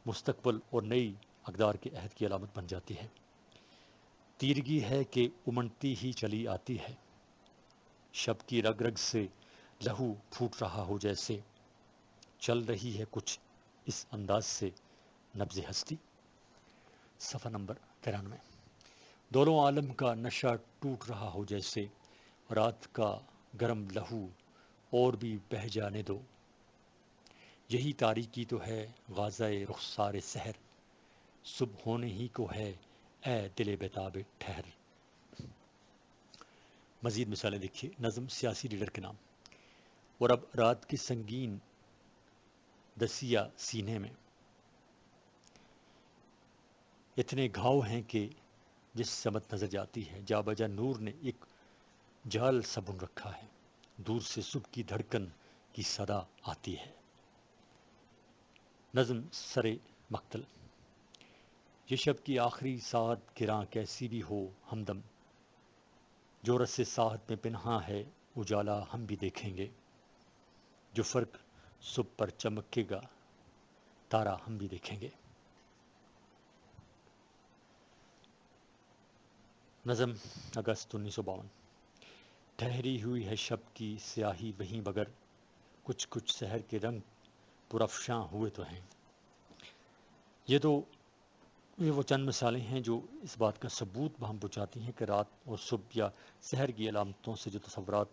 مستقبل اور نئی اقدار کے عہد کی علامت بن جاتی ہے۔ تیرگی ہے کہ امنڈتی ہی چلی آتی ہے، شب کی رگ رگ سے لہو پھوٹ رہا ہو جیسے، چل رہی ہے کچھ اس انداز سے نبض ہستی۔ صفحہ نمبر 93۔ دولوں عالم کا نشہ ٹوٹ رہا ہو جیسے، رات کا گرم لہو اور بھی بہہ جانے دو، یہی تاریکی تو ہے غازۂ رخسار سحر، صبح ہونے ہی کو ہے اے دل بیتاب ٹھہر۔ مزید مثالیں دیکھیے۔ نظم سیاسی لیڈر کے نام۔ اور اب رات کی سنگین دسیا سینے میں اتنے گھاؤ ہیں کہ جس سمت نظر جاتی ہے، جا بجا نور نے ایک جال سا بن رکھا ہے، دور سے صبح کی دھڑکن کی صدا آتی ہے۔ نظم سر مقتل۔ یہ شب کی آخری ساعت گراں کیسی بھی ہو ہمدم، جو رس ساعت میں پنہاں ہے اجالا ہم بھی دیکھیں گے، جو فرق صبح پر چمکے گا تارا ہم بھی دیکھیں گے۔ نظم اگست 1952۔ ٹھہری ہوئی ہے شب کی سیاہی وہیں مگر، کچھ کچھ سحر کے رنگ پرافشاں ہوئے تو ہیں۔ یہ وہ چند مثالیں ہیں جو اس بات کا ثبوت ہم پہنچاتی ہیں کہ رات اور صبح یا سحر کی علامتوں سے جو تصورات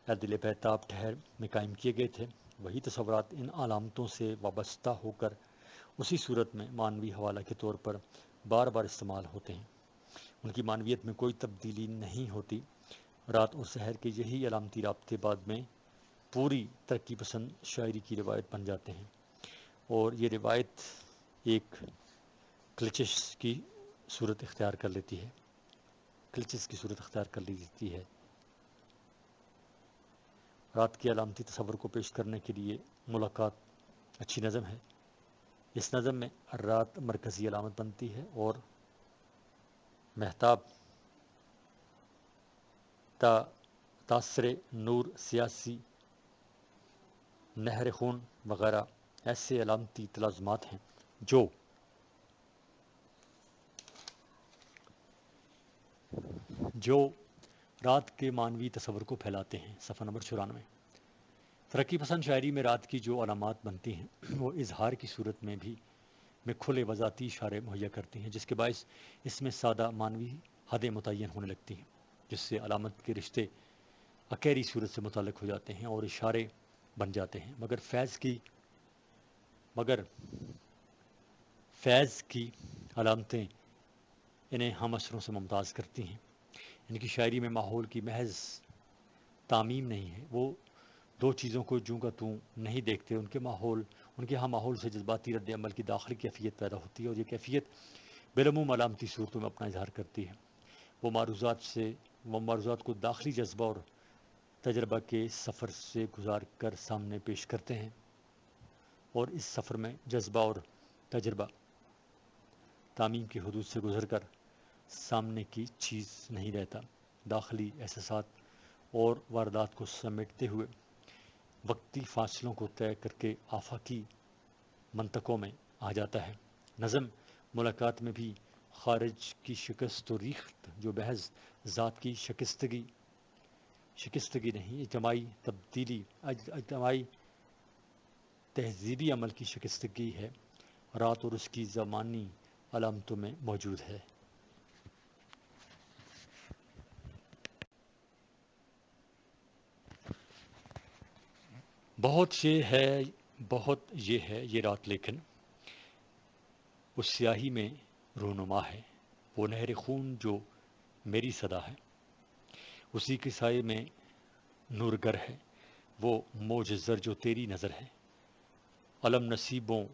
اے دل بیتاب ٹھہر میں قائم کیے گئے تھے، وہی تصورات ان علامتوں سے وابستہ ہو کر اسی صورت میں معنوی حوالہ کے طور پر بار بار استعمال ہوتے ہیں۔ ان کی معنویت میں کوئی تبدیلی نہیں ہوتی۔ رات اور سحر کے یہی علامتی رابطے بعد میں پوری ترقی پسند شاعری کی روایت بن جاتے ہیں، اور یہ روایت ایک کلچس کی صورت اختیار کر لیتی ہے۔ رات کے علامتی تصور کو پیش کرنے کے لیے ملاقات اچھی نظم ہے۔ اس نظم میں رات مرکزی علامت بنتی ہے اور مہتاب، تاثر نور، سیاسی نہر خون وغیرہ ایسے علامتی تلازمات ہیں جو رات کے معنوی تصور کو پھیلاتے ہیں۔ صفحہ نمبر 94۔ ترقی پسند شاعری میں رات کی جو علامات بنتی ہیں وہ اظہار کی صورت میں کھلے وذاتی اشارے مہیا کرتی ہیں، جس کے باعث اس میں سادہ معنوی حدیں متعین ہونے لگتی ہیں، جس سے علامت کے رشتے اکیری صورت سے متعلق ہو جاتے ہیں اور اشارے بن جاتے ہیں، مگر فیض کی علامتیں انہیں ہم اثروں سے ممتاز کرتی ہیں۔ ان کی شاعری میں ماحول کی محض تعمیم نہیں ہے، وہ دو چیزوں کو جوں کا توں نہیں دیکھتے، ان کے ہاں ماحول سے جذباتی رد عمل کی داخلی کیفیت پیدا ہوتی ہے، اور یہ کیفیت بالعموم علامتی صورتوں میں اپنا اظہار کرتی ہے۔ وہ معروضات کو داخلی جذبہ اور تجربہ کے سفر سے گزار کر سامنے پیش کرتے ہیں، اور اس سفر میں جذبہ اور تجربہ تعمیم کی حدود سے گزر کر سامنے کی چیز نہیں رہتا، داخلی احساسات اور واردات کو سمیٹتے ہوئے وقتی فاصلوں کو طے کر کے آفاقی منطقوں میں آ جاتا ہے۔ نظم ملاقات میں بھی خارج کی شکست و ریخت جو محض ذات کی شکستگی نہیں، اجتماعی تہذیبی عمل کی شکستگی ہے، رات اور اس کی زمانی علامتوں میں موجود ہے۔ بہت یہ ہے یہ رات، لیکن اس سیاہی میں رونما ہے، وہ نہر خون جو میری صدا ہے، اسی کے سائے میں نورگر ہے، وہ موج زر جو تیری نظر ہے۔ علم نصیبوں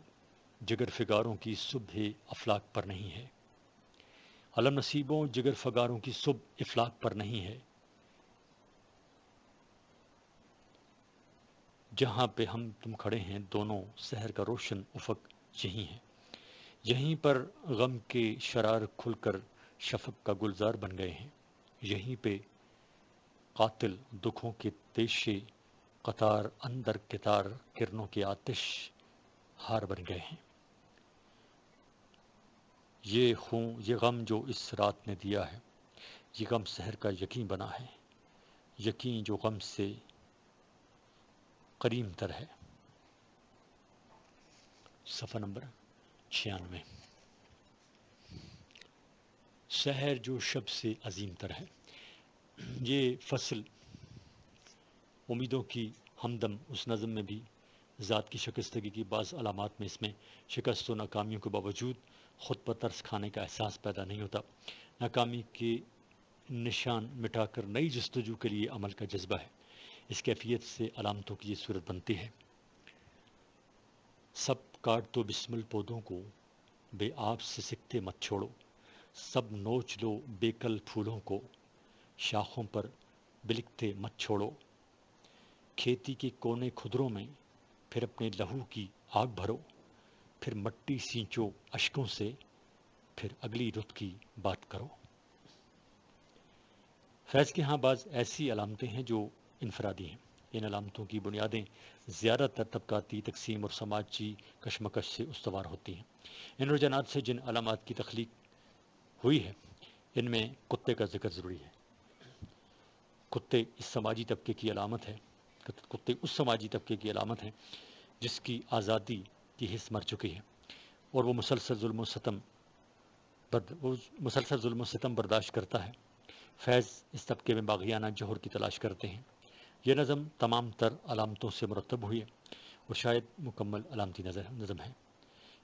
جگر فگاروں کی صبح افلاک پر نہیں ہے، علم نصیبوں جگر فگاروں کی صبح افلاک پر نہیں ہے، جہاں پہ ہم تم کھڑے ہیں دونوں سحر کا روشن افق یہی ہے، یہیں پر غم کے شرار کھل کر شفق کا گلزار بن گئے ہیں، یہیں پہ قاتل دکھوں کے تیشے قطار اندر قطار کرنوں کے آتش ہار بن گئے ہیں۔ یہ غم جو اس رات نے دیا ہے، یہ غم سحر کا یقین بنا ہے، یقین جو غم سے قریم تر ہے۔ صفحہ نمبر 96۔ سحر جو شب سے عظیم تر ہے۔ یہ فصل امیدوں کی ہمدم اس نظم میں بھی ذات کی شکستگی کی بعض علامات میں اس میں شکست و ناکامیوں کے باوجود خود پر ترس کھانے کا احساس پیدا نہیں ہوتا، ناکامی کے نشان مٹا کر نئی جستجو کے لیے عمل کا جذبہ ہے، اس کیفیت سے علامتوں کی یہ صورت بنتی ہے۔ سب کاٹ دو بسمل پودوں کو، بے آب سے سکتے مت چھوڑو، سب نوچ لو بے کل پھولوں کو، شاخوں پر بلکتے مت چھوڑو، کھیتی کے کونے کھدروں میں پھر اپنے لہو کی آگ بھرو، پھر مٹی سینچو اشکوں سے، پھر اگلی رت کی بات کرو۔ فیض کے ہاں بعض ایسی علامتیں ہیں جو انفرادی ہیں، ان علامتوں کی بنیادیں زیادہ تر طبقاتی تقسیم اور سماجی کشمکش سے استوار ہوتی ہیں۔ ان رجحانات سے جن علامات کی تخلیق ہوئی ہے، ان میں کتے کا ذکر ضروری ہے۔ کتے اس سماجی طبقے کی علامت ہے، کتے اس سماجی طبقے کی علامت ہیں جس کی آزادی کی حس مر چکی ہے، اور وہ مسلسل ظلم و ستم برداشت کرتا ہے۔ فیض اس طبقے میں باغیانہ جوہر کی تلاش کرتے ہیں۔ یہ نظم تمام تر علامتوں سے مرتب ہوئی ہے اور شاید مکمل علامتی نظم ہے،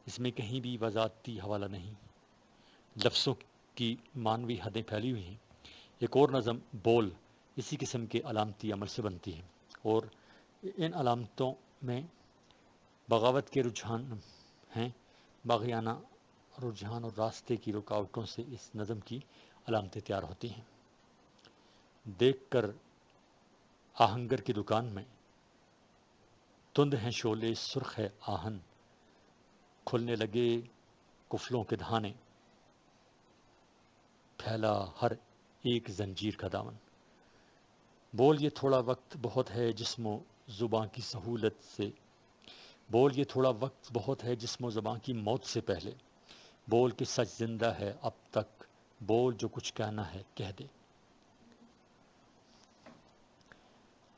اس میں کہیں بھی وضاحتی حوالہ نہیں، لفظوں کی معنوی حدیں پھیلی ہوئی ہیں۔ ایک اور نظم بول اسی قسم کے علامتی عمل سے بنتی ہے، اور ان علامتوں میں بغاوت کے رجحان ہیں، باغیانہ رجحان اور راستے کی رکاوٹوں سے اس نظم کی علامتیں تیار ہوتی ہیں۔ دیکھ کر آہنگر کی دکان میں، تند ہیں شعلے سرخ ہے آہن، کھلنے لگے قفلوں کے دھانے، پھیلا ہر ایک زنجیر کا دامن۔ بول یہ تھوڑا وقت بہت ہے جسم و زباں کی سہولت سے، بول یہ تھوڑا وقت بہت ہے جسم و زباں کی موت سے پہلے، بول کہ سچ زندہ ہے اب تک، بول جو کچھ کہنا ہے کہہ دے۔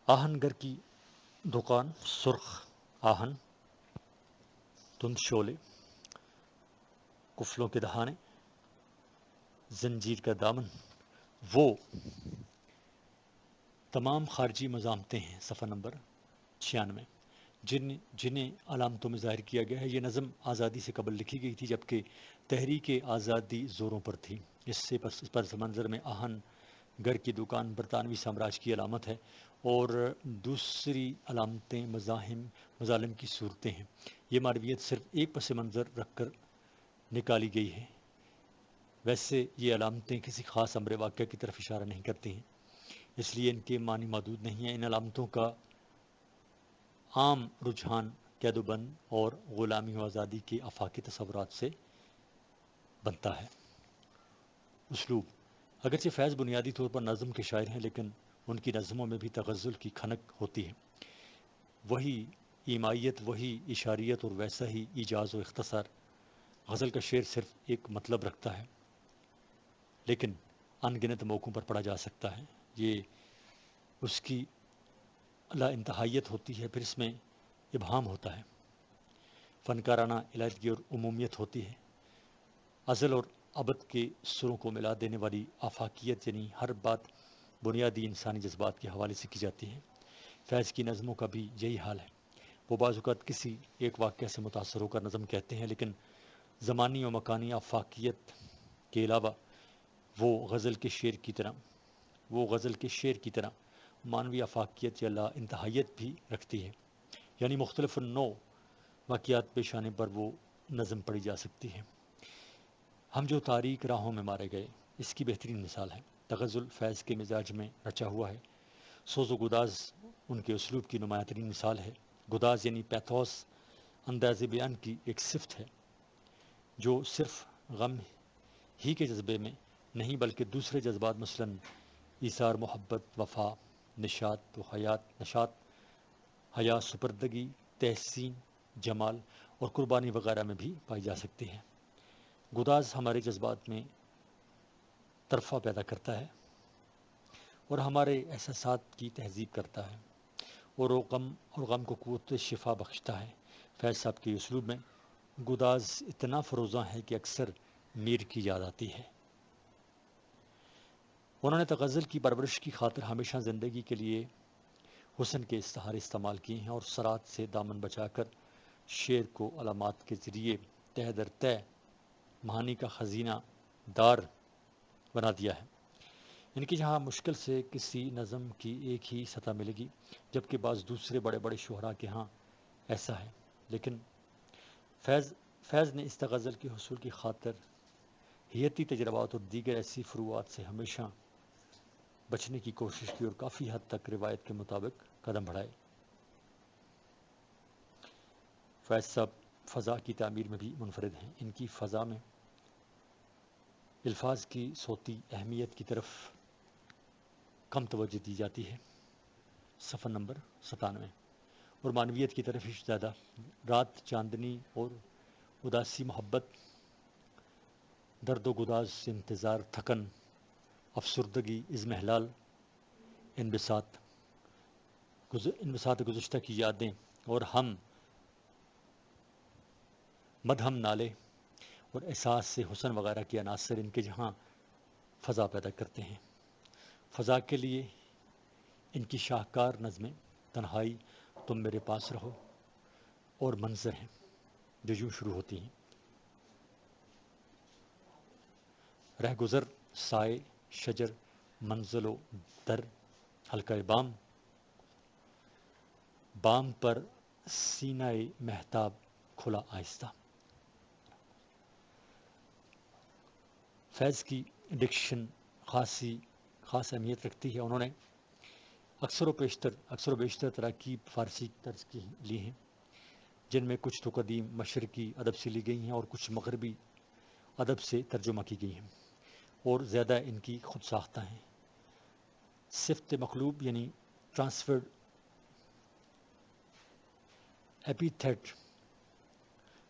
آہنگر کی دکان، سرخ آہن، تند شعلے، قفلوں کے دہانے، زنجیر کا دامن، وہ تمام خارجی مزامتیں ہیں۔ صفحہ نمبر 96، جنہیں علامتوں میں ظاہر کیا گیا ہے۔ یہ نظم آزادی سے قبل لکھی گئی تھی، جبکہ تحریک آزادی زوروں پر تھی۔ اس پس منظر میں آہن گھر کی دکان برطانوی سامراج کی علامت ہے، اور دوسری علامتیں مظالم کی صورتیں ہیں۔ یہ معنویت صرف ایک پس منظر رکھ کر نکالی گئی ہے، ویسے یہ علامتیں کسی خاص امر واقعہ کی طرف اشارہ نہیں کرتی ہیں، اس لیے ان کے معنی محدود نہیں ہیں۔ ان علامتوں کا عام رجحان قید و بند اور غلامی و آزادی کے آفاقی تصورات سے بنتا ہے۔ اسلوب: اگرچہ فیض بنیادی طور پر نظم کے شاعر ہیں، لیکن ان کی نظموں میں بھی تغزل کی کھنک ہوتی ہے، وہی ایمائیت، وہی اشاریت اور ویسا ہی ایجاز و اختصار۔ غزل کا شعر صرف ایک مطلب رکھتا ہے، لیکن ان گنت موقعوں پر پڑھا جا سکتا ہے۔ یہ اس کی لا انتہائیت ہوتی ہے، پھر اس میں ابہام ہوتا ہے، فنکارانہ علیحدگی اور عمومیت ہوتی ہے، ازل اور ابد کے سروں کو ملا دینے والی آفاقیت، یعنی ہر بات بنیادی انسانی جذبات کے حوالے سے کی جاتی ہے۔ فیض کی نظموں کا بھی یہی حال ہے، وہ بعض اوقات کسی ایک واقعہ سے متاثر ہو کر نظم کہتے ہیں، لیکن زمانی و مکانی آفاقیت کے علاوہ وہ غزل کے شعر کی طرح معنوی آفاقیت یا لا انتہائیت بھی رکھتی ہے، یعنی مختلف نوع واقعات پیش آنے پر وہ نظم پڑھی جا سکتی ہے۔ ہم جو تاریک راہوں میں مارے گئے، اس کی بہترین مثال ہے۔ تغزل فیض کے مزاج میں رچا ہوا ہے، سوز و گداز ان کے اسلوب کی نمایاں ترین مثال ہے۔ گداز یعنی پیتھوس انداز بیان کی ایک صفت ہے جو صرف غم ہی کے جذبے میں نہیں بلکہ دوسرے جذبات مثلاً ایثار، محبت، وفا، نشاط، حیا، سپردگی، تحسین، جمال اور قربانی وغیرہ میں بھی پائی جا سکتی ہے۔ گداز ہمارے جذبات میں طرفہ پیدا کرتا ہے اور ہمارے احساسات کی تہذیب کرتا ہے، اور غم کو قوت شفا بخشتا ہے۔ فیض صاحب کے اسلوب میں گداز اتنا فروزاں ہے کہ اکثر میر کی یاد آتی ہے۔ انہوں نے تغزل کی پرورش کی خاطر ہمیشہ زندگی کے لیے حسن کے استعارے استعمال کیے ہیں، اور سرات سے دامن بچا کر شعر کو علامات کے ذریعے تہ در تہ معانی کا خزینہ دار بنا دیا ہے۔ ان کی جہاں مشکل سے کسی نظم کی ایک ہی سطح ملے گی، جبکہ بعض دوسرے بڑے بڑے شعراء کے ہاں ایسا ہے، لیکن فیض نے اس تغزل کے حصول کی خاطر حیاتی تجربات اور دیگر ایسی فروعات سے ہمیشہ بچنے کی کوشش کی اور کافی حد تک روایت کے مطابق قدم بڑھائے۔ فیض صاحب فضا کی تعمیر میں بھی منفرد ہیں۔ ان کی فضا میں الفاظ کی صوتی اہمیت کی طرف کم توجہ دی جاتی ہے، صفحہ نمبر 97، اور معنویت کی طرف ہی زیادہ۔ رات، چاندنی اور اداسی، محبت، درد و گداز، انتظار، تھکن، افسردگی، اضمحلال، انبساط گزشتہ کی یادیں اور مدہم نالے اور احساس سے حسن وغیرہ کے عناصر ان کے جہاں فضا پیدا کرتے ہیں۔ فضا کے لیے ان کی شاہکار نظمیں تنہائی، تم میرے پاس رہو اور منظر ہیں، جو یوں شروع ہوتی ہیں: رہ گزر، سائے، شجر، منزل و در، حلقہ بام پر سینہ مہتاب کھلا آہستہ۔ فیض کی ڈکشن خاص اہمیت رکھتی ہے۔ انہوں نے اکثر و بیشتر تراکیب فارسی طرز کی لی ہیں، جن میں کچھ تو قدیم مشرقی ادب سے لی گئی ہیں اور کچھ مغربی ادب سے ترجمہ کی گئی ہیں، اور زیادہ ان کی خود ساختہ ہیں۔ صفت مقلوب یعنی ٹرانسفرڈ ایپیتھیٹ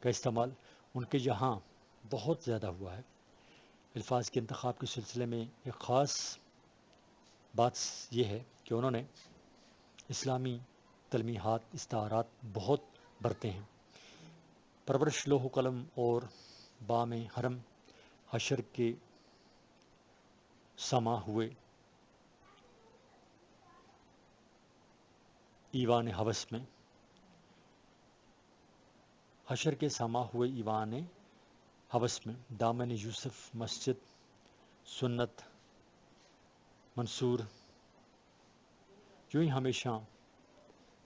کا استعمال ان کے یہاں بہت زیادہ ہوا ہے۔ الفاظ کے انتخاب کے سلسلے میں ایک خاص بات یہ ہے کہ انہوں نے اسلامی تلمیحات، استعارات بہت برتے ہیں۔ پرورش لوح و قلم اور بام حرم، حشر کے سما ہوئے ایوان ہوس میں، حشر کے سما ہوئے ایوان ہوس میں، دامن یوسف، مسجد، سنت، منصور یوں ہی ہمیشہ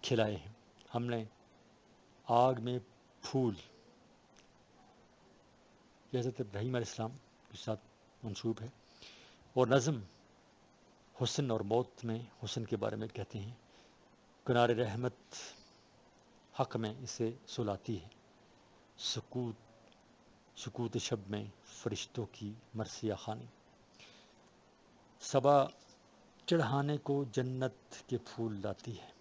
کھلائے ہیں ہم نے آگ میں پھول، یہ حضرت ابراہیم علیہ السلام کے ساتھ منسوب ہے. اور نظم حسن اور موت میں حسن کے بارے میں کہتے ہیں، کنار رحمت حق میں اسے سلاتی ہے، سکوت شب میں فرشتوں کی مرثیہ خوانی. صبا چڑھانے کو جنت کے پھول لاتی ہے.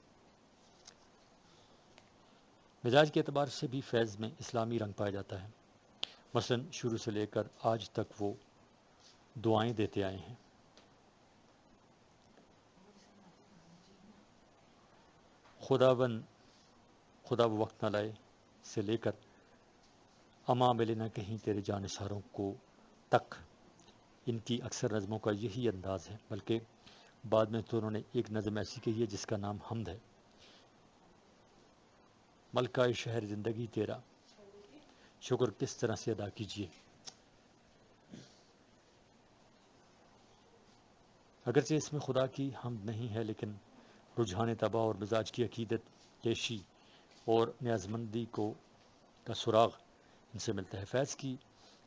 مزاج کے اعتبار سے بھی فیض میں اسلامی رنگ پایا جاتا ہے. مثلا شروع سے لے کر آج تک وہ دعائیں دیتے آئے ہیں. خدا وہ وقت نہ لائے سے لے کر اما ملے نہ کہیں تیرے جانثاروں کو تک، ان کی اکثر نظموں کا یہی انداز ہے. بلکہ بعد میں تو انہوں نے ایک نظم ایسی کہی ہے جس کا نام حمد ہے. ملکہ شہر زندگی تیرا شکر کس طرح سے ادا کیجیے. اگرچہ اس میں خدا کی حمد نہیں ہے، لیکن رجحان طبع اور مزاج کی عقیدت کیشی اور نیازمندی کا سراغ ان سے ملتا ہے. فیض کی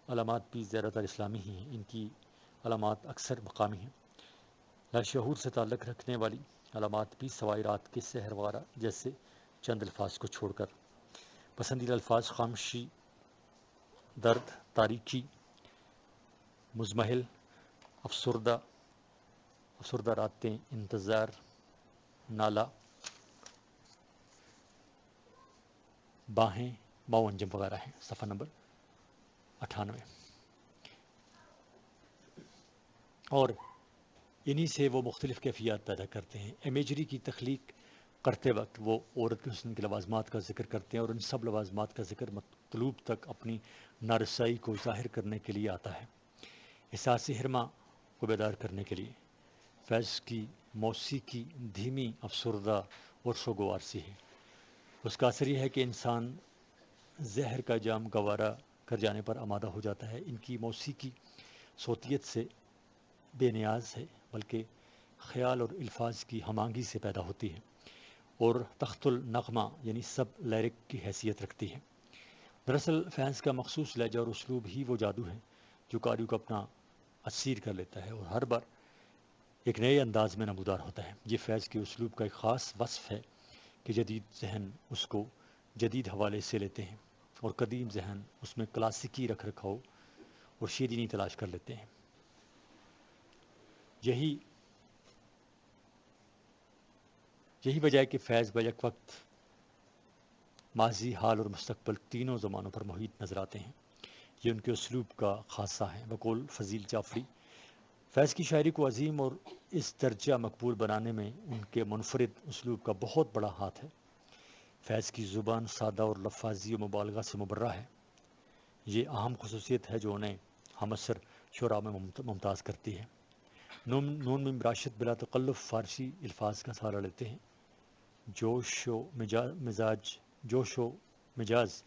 علامات بھی زیادہ تر اسلامی ہی ہیں. ان کی علامات اکثر مقامی ہیں. لاشعور سے تعلق رکھنے والی علامات بھی سوائے رات کے سحر وغیرہ جیسے چند الفاظ کو چھوڑ کر پسندیدہ الفاظ خاموشی، درد، تاریکی، مزمحل، افسردہ راتیں، انتظار، نالا، باہیں، باونجم وغیرہ ہیں. صفحہ نمبر 98. اور انہی سے وہ مختلف کیفیات پیدا کرتے ہیں. امیجری کی تخلیق کرتے وقت وہ عورت کے حسن کے لوازمات کا ذکر کرتے ہیں، اور ان سب لوازمات کا ذکر مطلوب تک اپنی نارسائی کو ظاہر کرنے کے لیے آتا ہے، احساس حرمہ کو بیدار کرنے کے لیے. فیض کی موسیقی دھیمی، افسردہ اور سوگوار سی ہے. اس کا اثر یہ ہے کہ انسان زہر کا جام گوارا کر جانے پر آمادہ ہو جاتا ہے. ان کی موسیقی صوتیت سے بے نیاز ہے، بلکہ خیال اور الفاظ کی ہم آہنگی سے پیدا ہوتی ہے، اور تخت النغمہ یعنی سب لیرک کی حیثیت رکھتی ہے. دراصل فیض کا مخصوص لہجہ اور اسلوب ہی وہ جادو ہے جو قاری کو اپنا اسیر کر لیتا ہے اور ہر بار ایک نئے انداز میں نمودار ہوتا ہے. یہ فیض کے اسلوب کا ایک خاص وصف ہے کہ جدید ذہن اس کو جدید حوالے سے لیتے ہیں، اور قدیم ذہن اس میں کلاسیکی رکھ رکھاؤ اور شیرینی تلاش کر لیتے ہیں. یہی وجہ ہے کہ فیض بیک وقت ماضی، حال اور مستقبل تینوں زمانوں پر محیط نظر آتے ہیں. یہ ان کے اسلوب کا خاصہ ہے. بقول فضیل جعفری، فیض کی شاعری کو عظیم اور اس درجہ مقبول بنانے میں ان کے منفرد اسلوب کا بہت بڑا ہاتھ ہے. فیض کی زبان سادہ اور لفاظی و مبالغہ سے مبرہ ہے. یہ اہم خصوصیت ہے جو انہیں ہم عصر شعراء میں ممتاز کرتی ہے. نون میم راشد بلا تکلف فارسی الفاظ کا سہارا لیتے ہیں. جوش و مجاز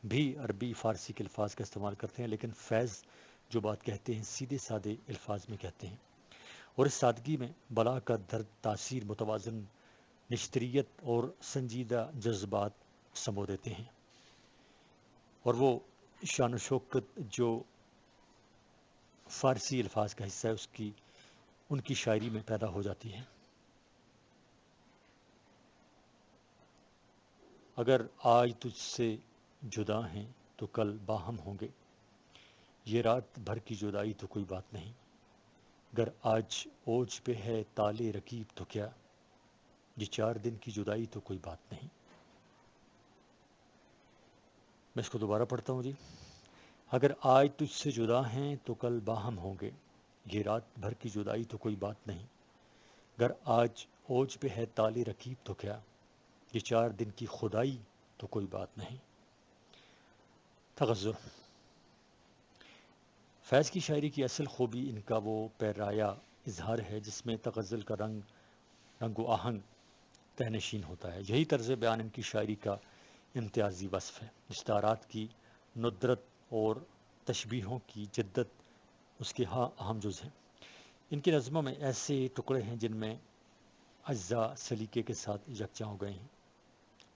بھی عربی فارسی کے الفاظ کا استعمال کرتے ہیں، لیکن فیض جو بات کہتے ہیں سیدھے سادے الفاظ میں کہتے ہیں، اور اس سادگی میں بلا کا درد، تاثیر، متوازن نشتریت اور سنجیدہ جذبات سمو دیتے ہیں. اور وہ شان و شوکت جو فارسی الفاظ کا حصہ ہے ان کی شاعری میں پیدا ہو جاتی ہے. اگر آج تجھ سے جدا ہیں تو کل باہم ہوں گے، یہ رات بھر کی جدائی تو کوئی بات نہیں. گر آج اوج پہ ہے تالِ رکیب تو کیا، یہ 4 دن کی جدائی تو کوئی بات نہیں. میں اس کو دوبارہ پڑھتا ہوں جی. اگر آج تجھ سے جدا ہیں تو کل باہم ہوں گے، یہ رات بھر کی جدائی تو کوئی بات نہیں. گر آج اوج پہ ہے تالِ رکیب تو کیا، یہ 4 دن کی خدائی تو کوئی بات نہیں. تغزل. فیض کی شاعری کی اصل خوبی ان کا وہ پیرایا اظہار ہے جس میں تغزل کا رنگ و آہنگ تہنشین ہوتا ہے. یہی طرز بیان ان کی شاعری کا امتیازی وصف ہے. اشتہارات کی ندرت اور تشبیہوں کی جدت اس کے ہاں اہم جز ہیں. ان کی نظموں میں ایسے ٹکڑے ہیں جن میں اجزاء سلیقے کے ساتھ یکجا ہو گئے ہیں،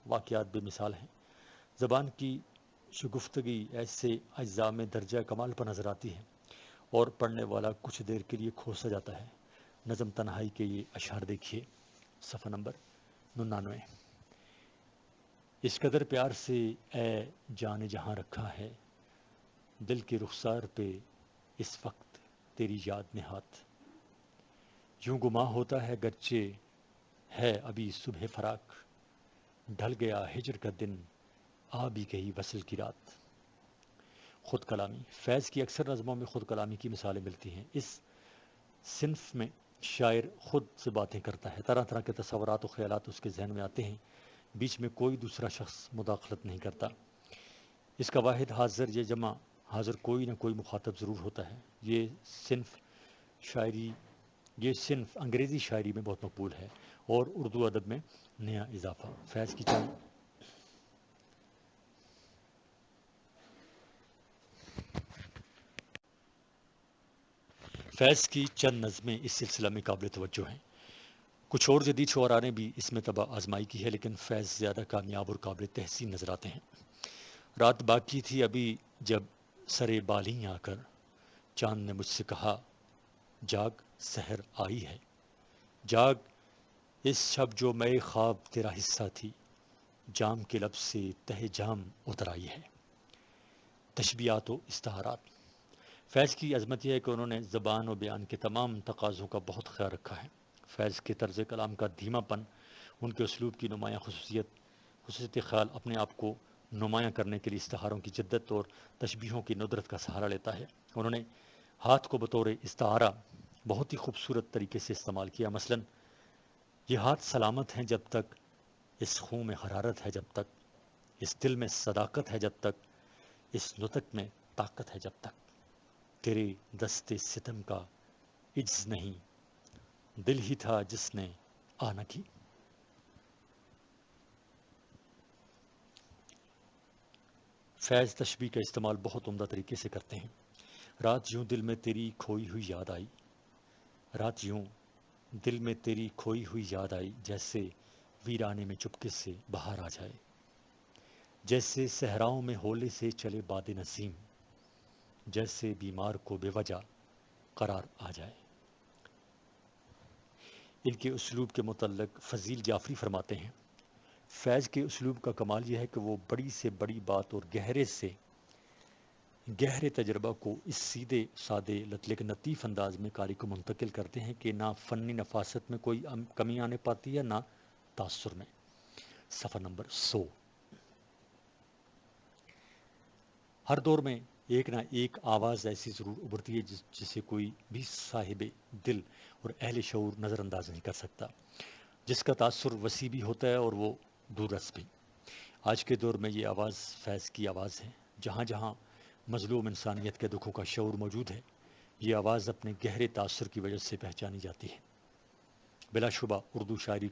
واقعات بے مثال ہیں۔ زبان کی شگفتگی ایسے اجزاء میں درجہ کمال پر نظر آتی ہے اور پڑھنے والا کچھ دیر کے لیے کھو سا جاتا ہے۔ نظم تنہائی کے یہ اشعار دیکھیے، صفحہ نمبر 99۔ اس قدر پیار سے اے جان جہاں رکھا ہے، دل کے رخسار پہ اس وقت تیری یاد نہاد، یوں گماں ہوتا ہے گرچہ ہے ابھی صبح فراق، ڈھل گیا ہجر کا دن آ بھی گئی وصل کی رات۔ خود کلامی، فیض کی اکثر نظموں میں خود کلامی کی مثالیں ملتی ہیں۔ اس صنف میں شاعر خود سے باتیں کرتا ہے، طرح طرح کے تصورات و خیالات اس کے ذہن میں آتے ہیں، بیچ میں کوئی دوسرا شخص مداخلت نہیں کرتا۔ اس کا واحد حاضر یا جمع حاضر کوئی نہ کوئی مخاطب ضرور ہوتا ہے۔ یہ صنف انگریزی شاعری میں بہت مقبول ہے اور اردو ادب میں نیا اضافہ۔ فیض کی چند نظمیں اس سلسلہ میں قابل توجہ ہیں۔ کچھ اور جدید شعراء نے بھی اس میں طبع آزمائی کی ہے، لیکن فیض زیادہ کامیاب اور قابل تحسین نظر آتے ہیں۔ رات باقی تھی ابھی جب سرے بالیں آ کر، چاند نے مجھ سے کہا جاگ سحر آئی ہے، جاگ اس شب جو میں خواب تیرا حصہ تھی، جام کے لب سے تہ جام اتر آئی ہے۔ تشبیہات و استعارات، فیض کی عظمت یہ ہے کہ انہوں نے زبان و بیان کے تمام تقاضوں کا بہت خیال رکھا ہے۔ فیض کے طرز کلام کا دھیما پن ان کے اسلوب کی نمایاں خصوصیت خیال اپنے آپ کو نمایاں کرنے کے لیے استعاروں کی جدت اور تشبیہوں کی ندرت کا سہارا لیتا ہے۔ انہوں نے ہاتھ کو بطور استعارہ بہت ہی خوبصورت طریقے سے استعمال کیا۔ مثلاً یہ ہاتھ سلامت ہیں جب تک اس خون میں حرارت ہے، جب تک اس دل میں صداقت ہے، جب تک اس نطق میں طاقت ہے، جب تک تیرے دست ستم کا عجز نہیں، دل ہی تھا جس نے آنا کی۔ فیض تشبیہ کا استعمال بہت عمدہ طریقے سے کرتے ہیں۔ رات یوں دل میں تیری کھوئی ہوئی یاد آئی، رات یوں دل میں تیری کھوئی ہوئی یاد آئی، جیسے ویرانے میں چپکے سے بہار آ جائے، جیسے صحراؤں میں ہولے سے چلے باد نسیم، جیسے بیمار کو بے وجہ قرار آ جائے۔ ان کے اسلوب کے متعلق فضیل جعفری فرماتے ہیں، فیض کے اسلوب کا کمال یہ ہے کہ وہ بڑی سے بڑی بات اور گہرے سے گہرے تجربہ کو اس سیدھے سادے لیکن لطیف انداز میں قاری کو منتقل کرتے ہیں کہ نہ فنی نفاست میں کوئی کمی آنے پاتی ہے، نہ تاثر میں۔ صفحہ نمبر 100۔ ہر دور میں ایک نہ ایک آواز ایسی ضرور ابھرتی ہے جسے کوئی بھی صاحب دل اور اہل شعور نظر انداز نہیں کر سکتا، جس کا تاثر وسیع بھی ہوتا ہے اور وہ دور رس بھی۔ آج کے دور میں یہ آواز فیض کی آواز ہے۔ جہاں جہاں مظلوم انسانیت کے دکھوں کا شعور موجود ہے، یہ آواز اپنے گہرے تاثر کی وجہ سے پہچانی جاتی ہے۔ بلا شبہ اردو شاعری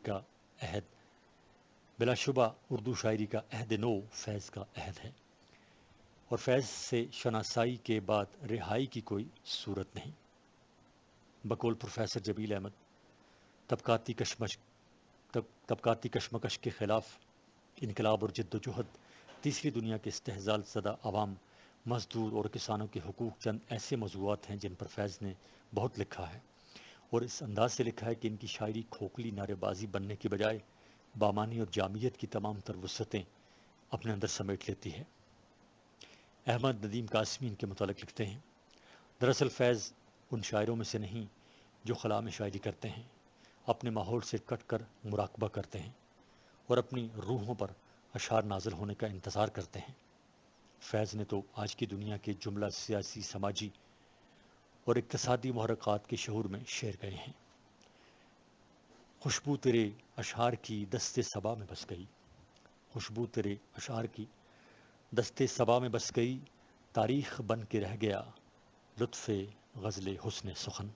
کا عہد نو فیض کا عہد ہے، اور فیض سے شناسائی کے بعد رہائی کی کوئی صورت نہیں۔ بقول پروفیسر جمیل احمد، طبقاتی کشمکش کے خلاف انقلاب اور جد و جہد، تیسری دنیا کے استحصال زدہ عوام، مزدور اور کسانوں کے حقوق چند ایسے موضوعات ہیں جن پر فیض نے بہت لکھا ہے، اور اس انداز سے لکھا ہے کہ ان کی شاعری کھوکھلی نعرے بازی بننے کی بجائے بامانی اور جامعیت کی تمام تر وسعتیں اپنے اندر سمیٹ لیتی ہے۔ احمد ندیم قاسمی ان کے متعلق لکھتے ہیں، دراصل فیض ان شاعروں میں سے نہیں جو خلا میں شاعری کرتے ہیں، اپنے ماحول سے کٹ کر مراقبہ کرتے ہیں اور اپنی روحوں پر اشعار نازل ہونے کا انتظار کرتے ہیں۔ فیض نے تو آج کی دنیا کے جملہ سیاسی، سماجی اور اقتصادی محرکات کے شعور میں شعر گئے ہیں۔ خوشبو تیرے اشعار کی دست صبا میں بس گئی، خوشبو تیرے اشعار کی دست صبا میں بس گئی، تاریخ بن کے رہ گیا لطف غزل حسن سخن۔